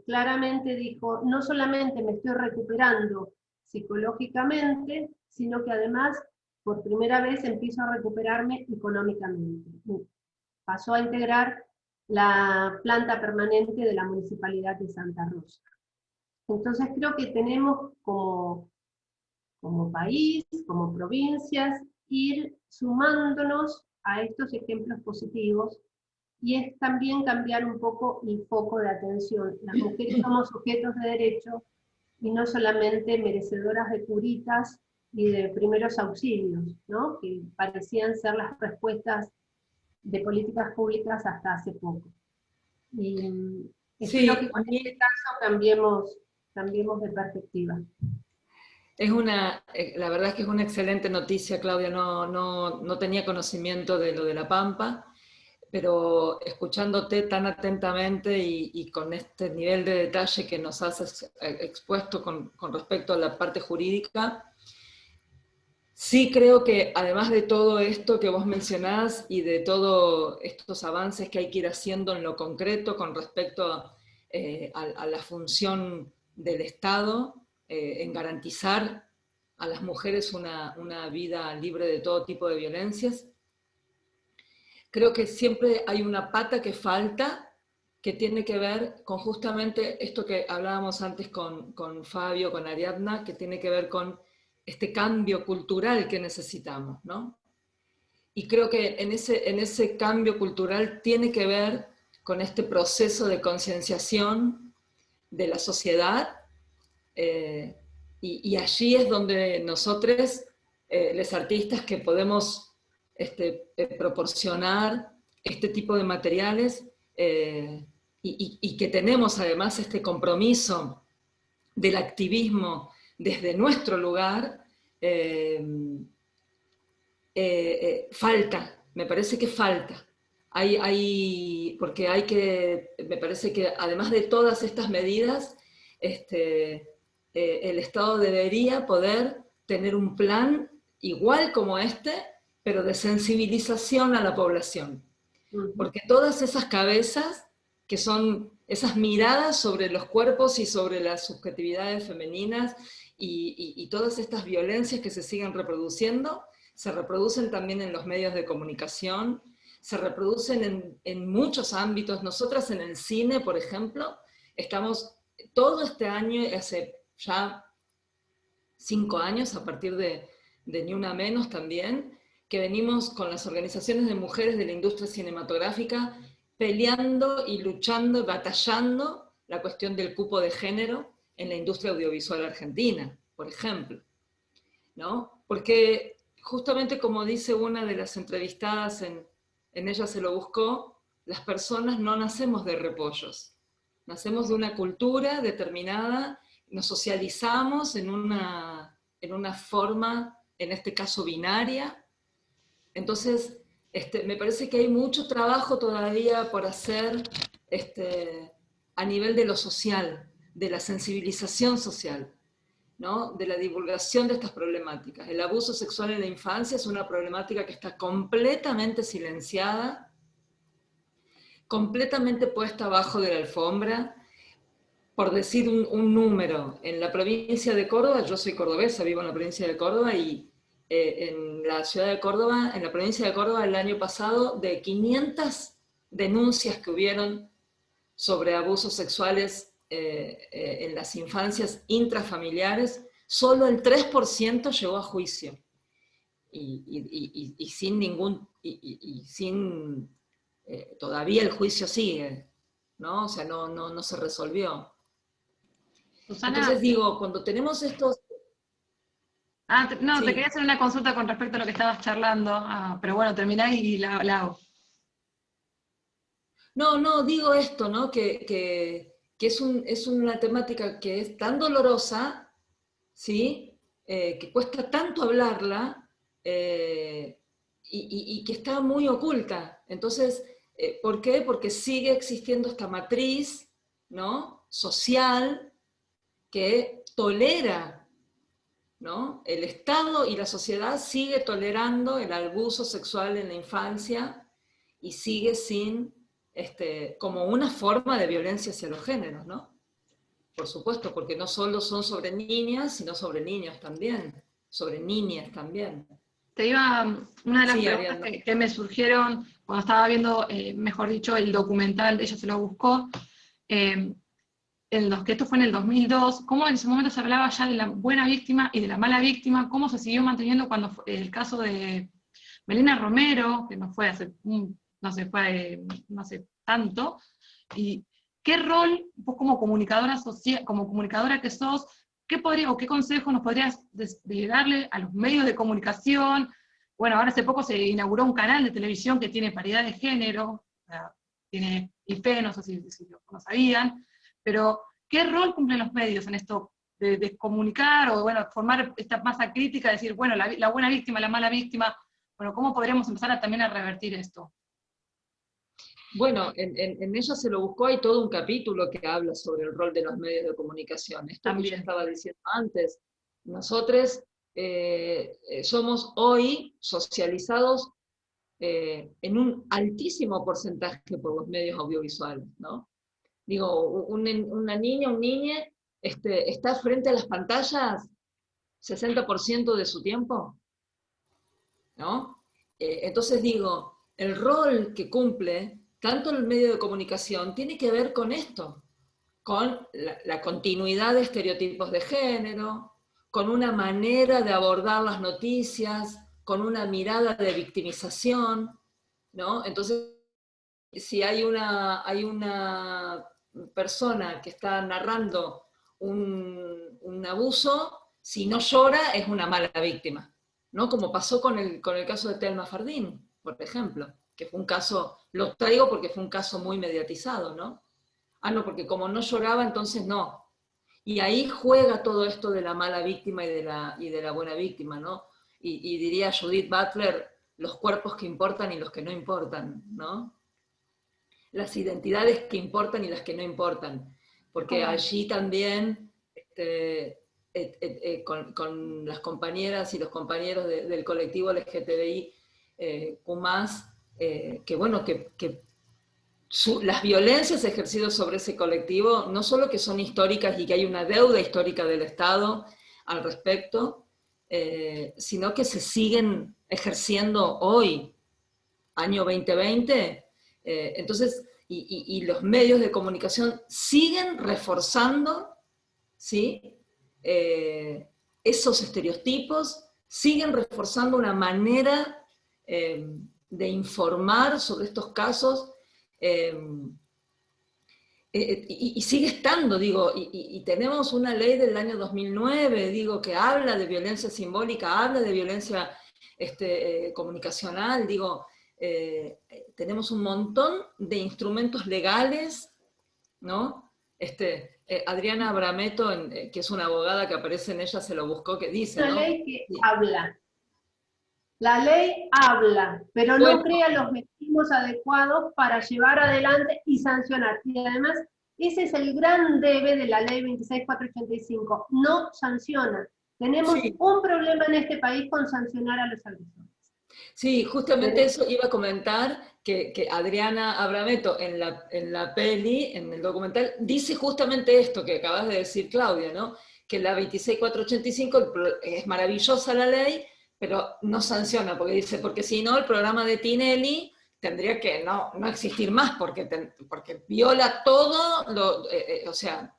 claramente dijo, no solamente me estoy recuperando psicológicamente, sino que además, por primera vez, empiezo a recuperarme económicamente. Pasó a integrar la planta permanente de la Municipalidad de Santa Rosa. Entonces creo que tenemos como país, como provincias, ir sumándonos a estos ejemplos positivos, y es también cambiar un poco el foco de atención. Las mujeres somos sujetos de derecho, y no solamente merecedoras de curitas y de primeros auxilios, ¿no? Que parecían ser las respuestas de políticas públicas hasta hace poco. Y espero que con este caso cambiemos de perspectiva. La verdad es que es una excelente noticia, Claudia. No tenía conocimiento de lo de La Pampa, pero escuchándote tan atentamente y con este nivel de detalle que nos has expuesto con respecto a la parte jurídica, sí creo que además de todo esto que vos mencionás y de todos estos avances que hay que ir haciendo en lo concreto con respecto a la función del Estado en garantizar a las mujeres una vida libre de todo tipo de violencias. Creo que siempre hay una pata que falta, que tiene que ver con justamente esto que hablábamos antes con Fabio, con Ariadna, que tiene que ver con este cambio cultural que necesitamos, ¿no? Y creo que en ese cambio cultural tiene que ver con este proceso de concienciación de la sociedad, y allí es donde nosotros, los artistas que podemos proporcionar este tipo de materiales, y que tenemos además este compromiso del activismo desde nuestro lugar, falta, me parece que falta. Porque me parece que además de todas estas medidas, el Estado debería poder tener un plan igual como pero de sensibilización a la población. Porque todas esas cabezas, que son esas miradas sobre los cuerpos y sobre las subjetividades femeninas, y todas estas violencias que se siguen reproduciendo, se reproducen también en los medios de comunicación, se reproducen en muchos ámbitos. Nosotras en el cine, por ejemplo, estamos todo este año, hace ya 5 años, a partir de Ni Una Menos también, que venimos con las organizaciones de mujeres de la industria cinematográfica peleando y luchando, batallando la cuestión del cupo de género en la industria audiovisual argentina, por ejemplo, ¿no? Porque justamente como dice una de las entrevistadas en Ella se lo buscó, las personas no nacemos de repollos, nacemos de una cultura determinada, nos socializamos en una forma, en este caso binaria. Entonces, me parece que hay mucho trabajo todavía por hacer a nivel de lo social, de la sensibilización social, ¿no? De la divulgación de estas problemáticas. El abuso sexual en la infancia es una problemática que está completamente silenciada, completamente puesta abajo de la alfombra. Por decir un número, en la provincia de Córdoba, yo soy cordobesa, vivo en la provincia de Córdoba, y en la ciudad de Córdoba, en la provincia de Córdoba, el año pasado, de 500 denuncias que hubieron sobre abusos sexuales en las infancias intrafamiliares, solo el 3% llegó a juicio. Y sin ningún... todavía el juicio sigue, ¿no? O sea, no se resolvió. Susana, entonces digo, cuando tenemos estos... no, sí. Te quería hacer una consulta con respecto a lo que estabas charlando, pero bueno, terminá y la hago. No, digo esto, ¿no? Que es una temática que es tan dolorosa, ¿sí? Que cuesta tanto hablarla, y que está muy oculta. Entonces, ¿por qué? Porque sigue existiendo esta matriz, ¿no? Social, que tolera, ¿no? El Estado y la sociedad sigue tolerando el abuso sexual en la infancia y sigue como una forma de violencia hacia los géneros, ¿no? Por supuesto, porque no solo son sobre niñas, sino sobre niños también, sobre niñas también. Una de las Sí, preguntas que me surgieron cuando estaba viendo, mejor dicho, el documental de Ella se lo buscó, que esto fue en el 2002, cómo en ese momento se hablaba ya de la buena víctima y de la mala víctima, cómo se siguió manteniendo cuando fue el caso de Melina Romero, que no fue hace, no sé tanto, y qué rol, vos como comunicadora social, como comunicadora que sos, qué consejo nos podrías darle a los medios de comunicación? Bueno, ahora hace poco se inauguró un canal de televisión que tiene paridad de género, tiene IFE, no sé si lo sabían, pero ¿qué rol cumplen los medios en esto de comunicar, o bueno, formar esta masa crítica, decir, bueno, la buena víctima, la mala víctima, bueno, ¿cómo podríamos empezar también a revertir esto? Bueno, en Ella se lo buscó, hay todo un capítulo que habla sobre el rol de los medios de comunicación. Esto también que yo estaba diciendo antes, nosotros somos hoy socializados en un altísimo porcentaje por los medios audiovisuales, ¿no? Digo, una niña, un niño está frente a las pantallas 60% de su tiempo, ¿no? Entonces digo, el rol que cumple tanto el medio de comunicación tiene que ver con esto, con la continuidad de estereotipos de género, con una manera de abordar las noticias, con una mirada de victimización, ¿no? Entonces, si hay una persona que está narrando un abuso, si no llora es una mala víctima, ¿no? Como pasó con el caso de Thelma Fardín, por ejemplo, que fue un caso, lo traigo porque fue un caso muy mediatizado, ¿no? Ah, no, porque como no lloraba, entonces no. Y ahí juega todo esto de la mala víctima y de la buena víctima, ¿no? Y diría Judith Butler, los cuerpos que importan y los que no importan, ¿no? Las identidades que importan y las que no importan. Porque allí también, con las compañeras y los compañeros del colectivo LGTBI, que bueno, que las violencias ejercidas sobre ese colectivo, no solo que son históricas y que hay una deuda histórica del Estado al respecto, sino que se siguen ejerciendo hoy, año 2020, entonces, y los medios de comunicación siguen reforzando, ¿sí? Esos estereotipos, siguen reforzando una manera de informar sobre estos casos, y sigue estando, digo, y tenemos una ley del año 2009, digo, que habla de violencia simbólica, habla de violencia comunicacional, digo, tenemos un montón de instrumentos legales, ¿no? Adriana Abrameto, que es una abogada que aparece en ella, se lo buscó, que dice, ¿no? Una ley que habla. La ley habla, pero no crea los mecanismos adecuados para llevar adelante y sancionar. Y además, ese es el gran debe de la ley 26485. No sanciona. Tenemos un problema en este país con sancionar a los agresores. Sí, justamente eso iba a comentar, que Adriana Abrameto en la peli, en el documental, dice justamente esto que acabas de decir, Claudia, ¿no? Que la 26485 es maravillosa la ley, pero no sanciona, porque dice, porque si no, el programa de Tinelli tendría que no existir más, porque viola todo, o sea,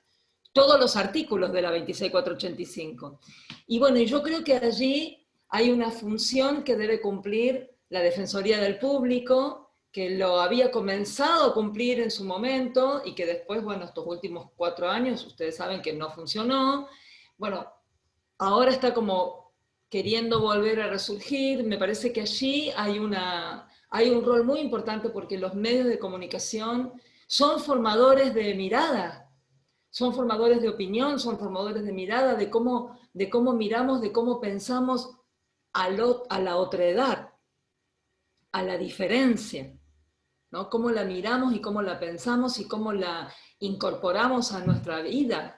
todos los artículos de la 26485. Y bueno, yo creo que allí hay una función que debe cumplir la Defensoría del Público, que lo había comenzado a cumplir en su momento, y que después, bueno, estos últimos 4 años, ustedes saben que no funcionó. Bueno, ahora está como queriendo volver a resurgir. Me parece que allí hay un rol muy importante, porque los medios de comunicación son formadores de mirada, son formadores de opinión, son formadores de mirada, de cómo miramos, de cómo pensamos a la otredad, a la diferencia, ¿no? Cómo la miramos y cómo la pensamos y cómo la incorporamos a nuestra vida.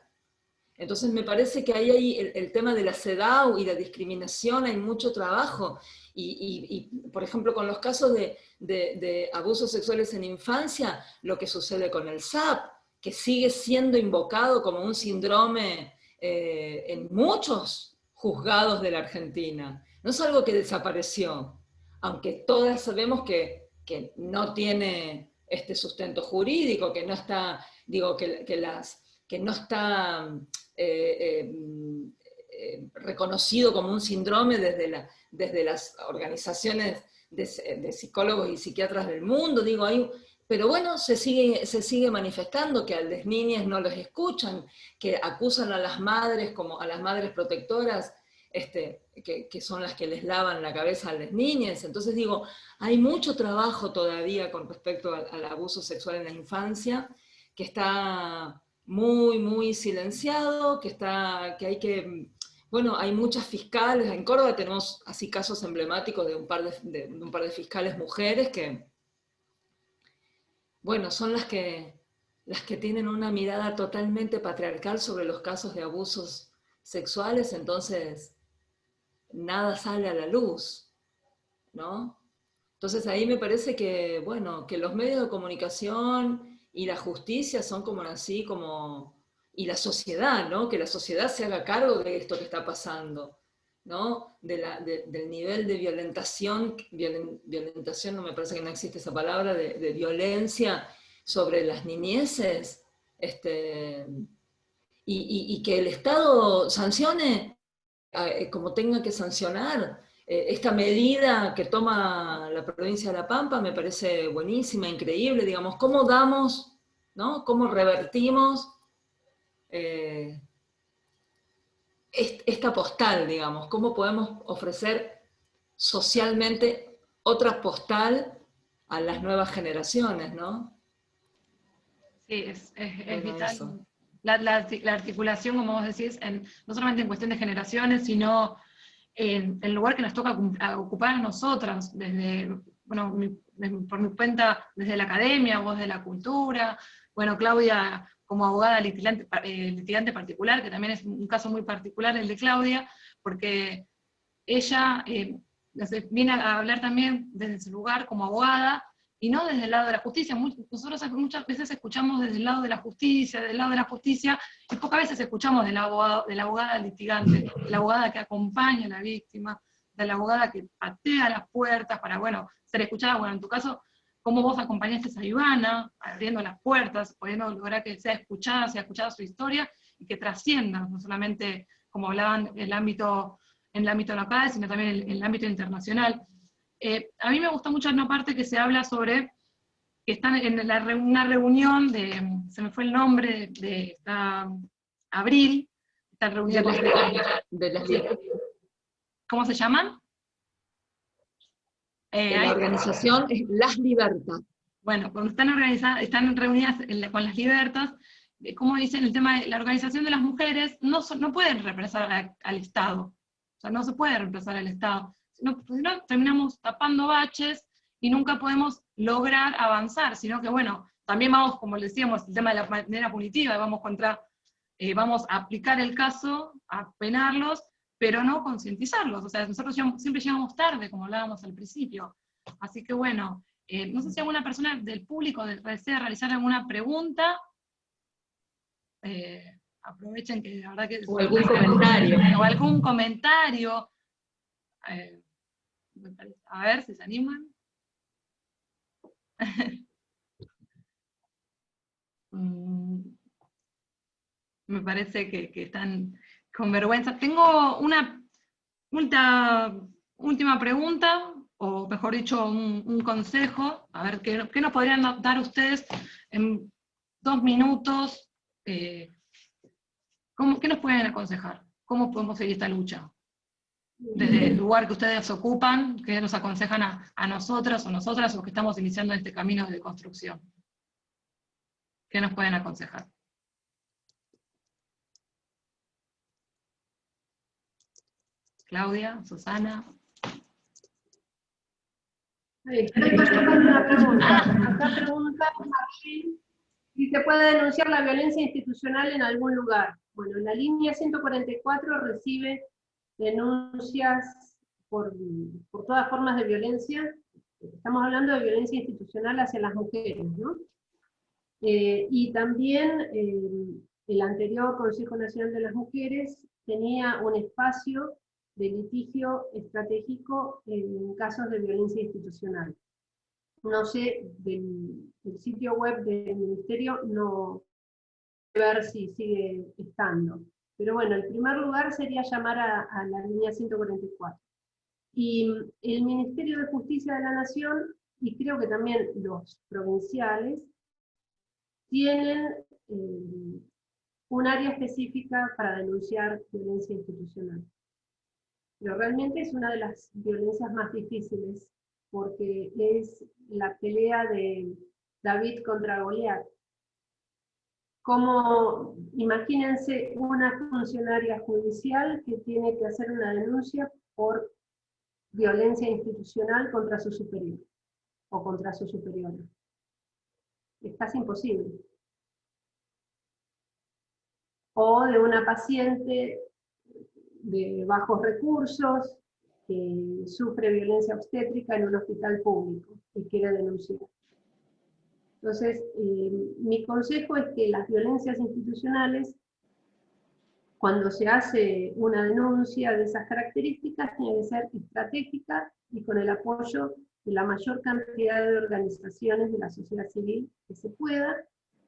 Entonces me parece que ahí hay el tema de la CEDAW y la discriminación, hay mucho trabajo. Y por ejemplo, con los casos de abusos sexuales en infancia, lo que sucede con el SAP, que sigue siendo invocado como un síndrome en muchos juzgados de la Argentina. No es algo que desapareció, aunque todas sabemos que no tiene sustento jurídico, que no está, digo, que no está reconocido como un síndrome desde las organizaciones de psicólogos y psiquiatras del mundo, digo, pero bueno, se sigue manifestando, que a las niñas no los escuchan, que acusan a las madres como a las madres protectoras, que son las que les lavan la cabeza a las niñas. Entonces digo, hay mucho trabajo todavía con respecto al abuso sexual en la infancia, que está muy, muy silenciado, bueno, hay muchas fiscales, en Córdoba tenemos así casos emblemáticos de un par de fiscales mujeres que, bueno, son las que tienen una mirada totalmente patriarcal sobre los casos de abusos sexuales, entonces nada sale a la luz, ¿no? Entonces ahí me parece que, bueno, que los medios de comunicación y la justicia son como así, como y la sociedad, ¿no? Que la sociedad se haga cargo de esto que está pasando, ¿no? Del nivel de violentación, violentación, no me parece que no existe esa palabra, de violencia sobre las niñeces, y que el Estado sancione como tenga que sancionar. Esta medida que toma la provincia de La Pampa me parece buenísima, increíble, digamos, cómo damos, ¿no? Cómo revertimos esta postal, digamos, cómo podemos ofrecer socialmente otra postal a las nuevas generaciones, ¿no? Sí, es Bueno, vital. eso. La articulación, como vos decís, no solamente en cuestión de generaciones, sino en el lugar que nos toca ocupar a nosotras, desde, bueno, por mi cuenta, desde la academia, vos de la cultura, bueno, Claudia como abogada litigante particular, que también es un caso muy particular el de Claudia, porque ella viene a hablar también desde su lugar como abogada, y no desde el lado de la justicia. Nosotros muchas veces escuchamos desde el lado de la justicia, y pocas veces escuchamos de la abogada litigante, de la abogada que acompaña a la víctima, de la abogada que patea las puertas para, bueno, ser escuchada. Bueno, en tu caso, cómo vos acompañaste a Ivana, abriendo las puertas, pudiendo lograr que sea escuchada su historia, y que trascienda, no solamente, como hablaban, en el ámbito local, sino también en el ámbito internacional. A mí me gusta mucho una parte que se habla sobre que están en una reunión se me fue el nombre, Abril, esta reunión ¿cómo se llaman? La organización es Las Libertas. Bueno, cuando están reunidas con las libertas, como dicen, el tema de la organización de las mujeres, no pueden reemplazar al Estado. O sea, no se puede reemplazar al Estado. Si no, terminamos tapando baches y nunca podemos lograr avanzar, sino que, bueno, también vamos, como le decíamos, el tema de la manera punitiva, vamos a aplicar el caso, a penarlos, pero no concientizarlos. O sea, nosotros siempre llegamos tarde, como hablábamos al principio. Así que, bueno, no sé si alguna persona del público desea realizar alguna pregunta. Aprovechen que la verdad que... O algún comentario. O algún comentario. A ver si se animan. Me parece que están con vergüenza. Tengo una última pregunta, o mejor dicho, un consejo. A ver, ¿qué nos podrían dar ustedes en 2 minutos? ¿Qué nos pueden aconsejar? ¿Cómo podemos seguir esta lucha? Desde el lugar que ustedes ocupan, ¿qué nos aconsejan a nosotras o nosotras, o que estamos iniciando este camino de construcción? ¿Qué nos pueden aconsejar? Claudia, Susana. Estoy contestando una pregunta. Acá pregunta Martín si se puede denunciar la violencia institucional en algún lugar. Bueno, la línea 144 recibe denuncias por todas formas de violencia. Estamos hablando de violencia institucional hacia las mujeres, ¿no? Y también el anterior Consejo Nacional de las Mujeres tenía un espacio de litigio estratégico en casos de violencia institucional. No sé, del sitio web del Ministerio no ver si sigue estando. Pero bueno, el primer lugar sería llamar a la línea 144. Y el Ministerio de Justicia de la Nación, y creo que también los provinciales, tienen un área específica para denunciar violencia institucional. Pero realmente es una de las violencias más difíciles, porque es la pelea de David contra Goliat. Como, imagínense una funcionaria judicial que tiene que hacer una denuncia por violencia institucional contra su superior, o contra su superiora. Es casi imposible. O de una paciente de bajos recursos que sufre violencia obstétrica en un hospital público y quiere denunciar. Entonces, mi consejo es que las violencias institucionales cuando se hace una denuncia de esas características, tiene que ser estratégica y con el apoyo de la mayor cantidad de organizaciones de la sociedad civil que se pueda,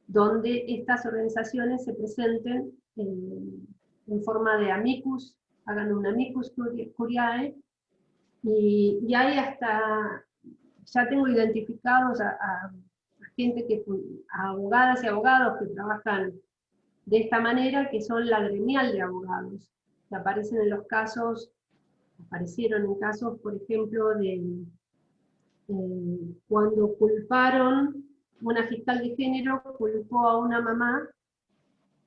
donde estas organizaciones se presenten en forma de amicus, hagan un amicus curiae, y hay hasta, ya tengo identificados a gente a abogadas y abogados que trabajan de esta manera, que son la gremial de abogados, que aparecen en los casos, aparecieron en casos, por ejemplo, de cuando culparon, una fiscal de género culpó a una mamá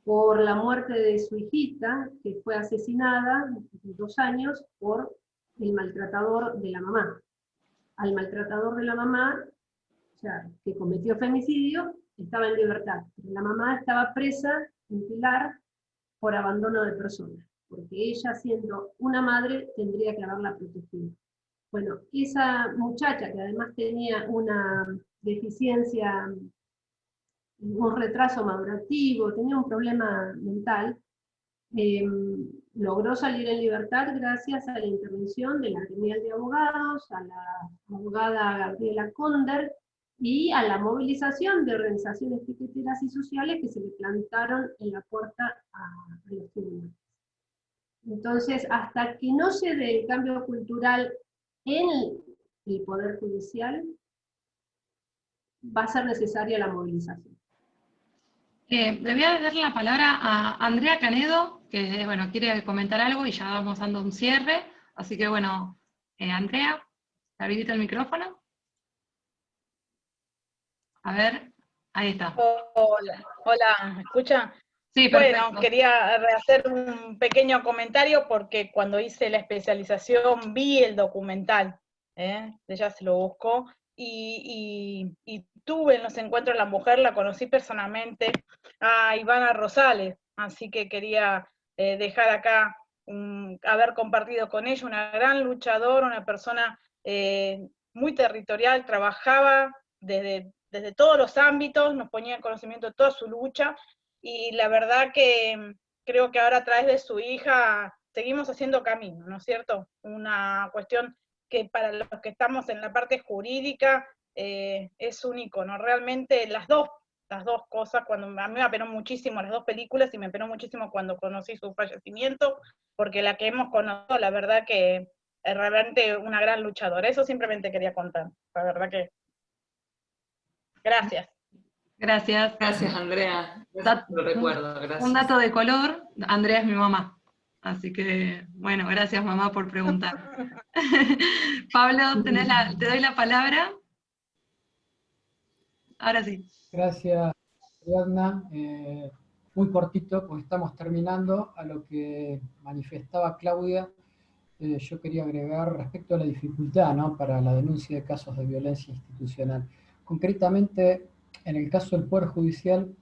por la muerte de su hijita, que fue asesinada 2 años por el maltratador de la mamá. Al maltratador de la mamá, o sea, que cometió femicidio, estaba en libertad, pero la mamá estaba presa en Pilar por abandono de persona, porque ella, siendo una madre, tendría que haberla protegido. Bueno, esa muchacha, que además tenía una deficiencia, un retraso madurativo, tenía un problema mental, logró salir en libertad gracias a la intervención de la gremial de abogados, a la abogada Gabriela Conder, y a la movilización de organizaciones piqueteras y sociales que se le plantaron en la puerta a los tribunales. Entonces, hasta que no se dé el cambio cultural en el Poder Judicial, va a ser necesaria la movilización. Le voy a dar la palabra a Andrea Canedo, que bueno, quiere comentar algo y ya vamos dando un cierre. Así que bueno, Andrea, ¿te habilita el micrófono? A ver, ahí está. Hola, ¿me escucha? Sí, perfecto. Bueno, quería hacer un pequeño comentario porque cuando hice la especialización vi el documental, ella se lo buscó, y tuve en los encuentros de la mujer, la conocí personalmente, a Ivana Rosales, así que quería dejar acá haber compartido con ella, una gran luchadora, una persona muy territorial, trabajaba desde todos los ámbitos, nos ponía en conocimiento de toda su lucha, y la verdad que creo que ahora a través de su hija seguimos haciendo camino, ¿no es cierto? Una cuestión que para los que estamos en la parte jurídica es único, ¿no? Realmente las dos cosas, a mí me apenó muchísimo las dos películas, y me apenó muchísimo cuando conocí su fallecimiento, porque la que hemos conocido, la verdad que es realmente una gran luchadora. Eso simplemente quería contar, la verdad que... Gracias. Gracias. Gracias, Andrea. Lo recuerdo, gracias. Un dato de color, Andrea es mi mamá. Así que, bueno, gracias mamá por preguntar. Pablo, te doy la palabra. Ahora sí. Gracias, Ariadna. Muy cortito, porque estamos terminando. A lo que manifestaba Claudia, yo quería agregar respecto a la dificultad, ¿no?, para la denuncia de casos de violencia institucional. Concretamente, en el caso del Poder Judicial,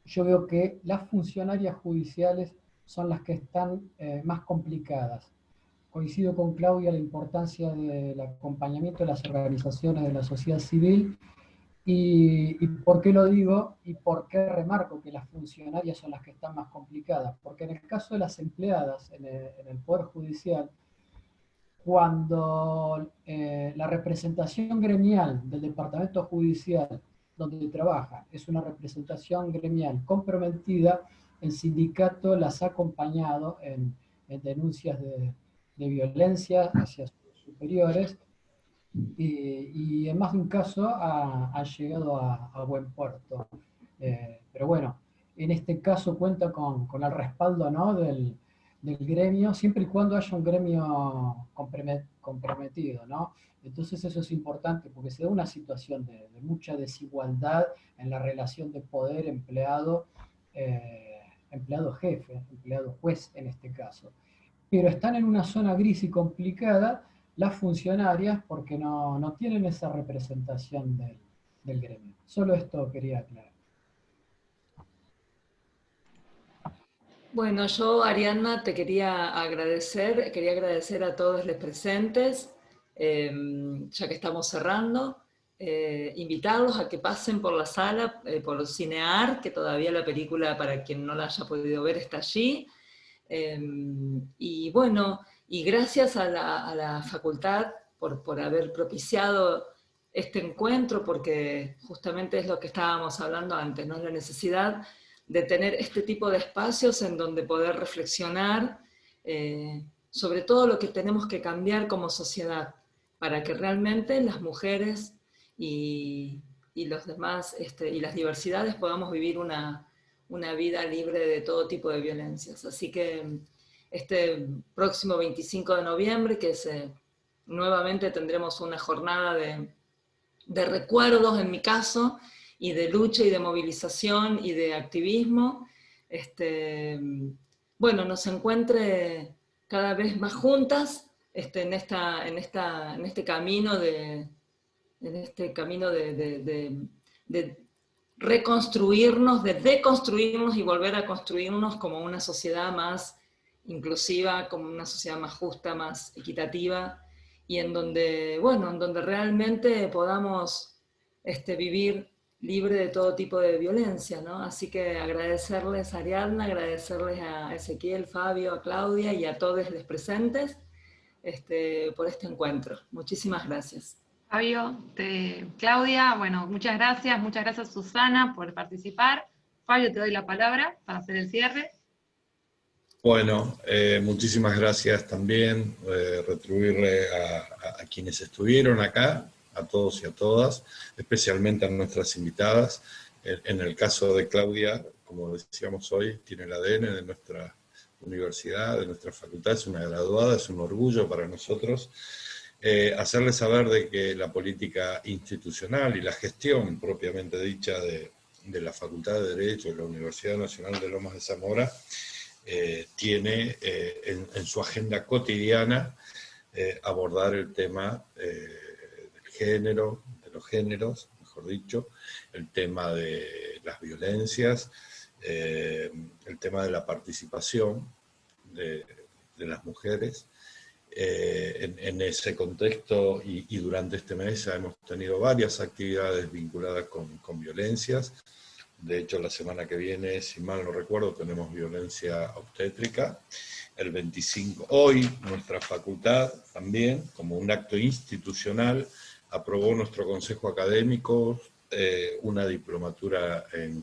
yo veo que las funcionarias judiciales son las que están más complicadas. Coincido con Claudia la importancia del acompañamiento de las organizaciones de la sociedad civil, y ¿por qué lo digo? ¿Y por qué remarco que las funcionarias son las que están más complicadas? Porque en el caso de las empleadas en el Poder Judicial, cuando la representación gremial del departamento judicial donde trabaja es una representación gremial comprometida, el sindicato las ha acompañado en denuncias de violencia hacia sus superiores, y en más de un caso ha llegado a buen puerto. Pero bueno, en este caso cuenta con el respaldo, ¿no?, del gremio, siempre y cuando haya un gremio comprometido, ¿no? Entonces eso es importante, porque se da una situación de mucha desigualdad en la relación de poder empleado-jefe, empleado-juez en este caso. Pero están en una zona gris y complicada las funcionarias porque no tienen esa representación del gremio. Solo esto quería aclarar. Bueno, yo, Ariadna, te quería agradecer a todos los presentes, ya que estamos cerrando, invitarlos a que pasen por la sala, por Cinear, que todavía la película, para quien no la haya podido ver, está allí, Y bueno, y gracias a la facultad por haber propiciado este encuentro, porque justamente es lo que estábamos hablando antes, ¿no? La necesidad de tener este tipo de espacios en donde poder reflexionar sobre todo lo que tenemos que cambiar como sociedad, para que realmente las mujeres y los demás, y las diversidades podamos vivir una vida libre de todo tipo de violencias. Así que este próximo 25 de noviembre, que nuevamente tendremos una jornada de recuerdos, en mi caso, y de lucha y de movilización y de activismo, bueno, nos encuentre cada vez más juntas en este camino de reconstruirnos, de deconstruirnos y volver a construirnos como una sociedad más inclusiva, como una sociedad más justa, más equitativa, y en donde, bueno, en donde realmente podamos vivir libre de todo tipo de violencia, ¿no? Así que agradecerles a Ariadna, agradecerles a Ezequiel, Fabio, a Claudia y a todos los presentes por este encuentro. Muchísimas gracias. Fabio, Claudia, bueno, muchas gracias Susana por participar. Fabio, te doy la palabra para hacer el cierre. Bueno, muchísimas gracias también, retribuirle a quienes estuvieron acá, a todos y a todas, especialmente a nuestras invitadas. En el caso de Claudia, como decíamos hoy, tiene el ADN de nuestra universidad, de nuestra facultad, es una graduada, es un orgullo para nosotros. Hacerles saber de que la política institucional y la gestión propiamente dicha de la Facultad de Derecho de la Universidad Nacional de Lomas de Zamora tiene en su agenda cotidiana abordar el tema del género, de los géneros, mejor dicho, el tema de las violencias, el tema de la participación de las mujeres. En ese contexto y durante este mes ya hemos tenido varias actividades vinculadas con violencias. De hecho, la semana que viene, si mal no recuerdo, tenemos violencia obstétrica. El 25, hoy, nuestra facultad también, como un acto institucional, aprobó nuestro consejo académico una diplomatura en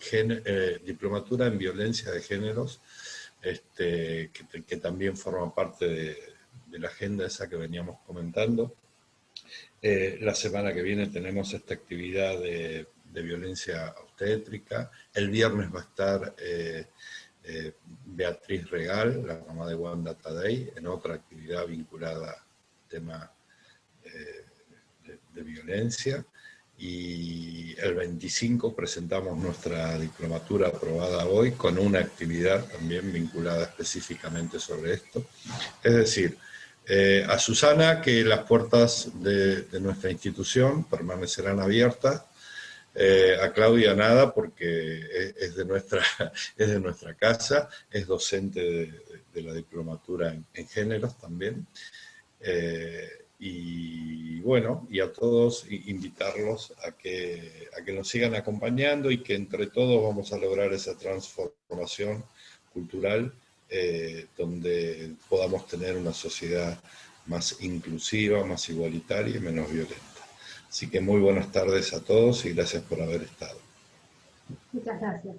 violencia de géneros, que también forma parte de la agenda esa que veníamos comentando. La semana que viene tenemos esta actividad de violencia obstétrica. El viernes va a estar Beatriz Regal, la mamá de Wanda Tadei, en otra actividad vinculada al tema de violencia. Y el 25 presentamos nuestra diplomatura aprobada hoy con una actividad también vinculada específicamente sobre esto. Es decir, a Susana, que las puertas de nuestra institución permanecerán abiertas, a Claudia nada, porque es de nuestra casa, es docente de la diplomatura en géneros también, y bueno, y a todos invitarlos a que nos sigan acompañando y que entre todos vamos a lograr esa transformación cultural donde podamos tener una sociedad más inclusiva, más igualitaria y menos violenta. Así que muy buenas tardes a todos y gracias por haber estado. Muchas gracias.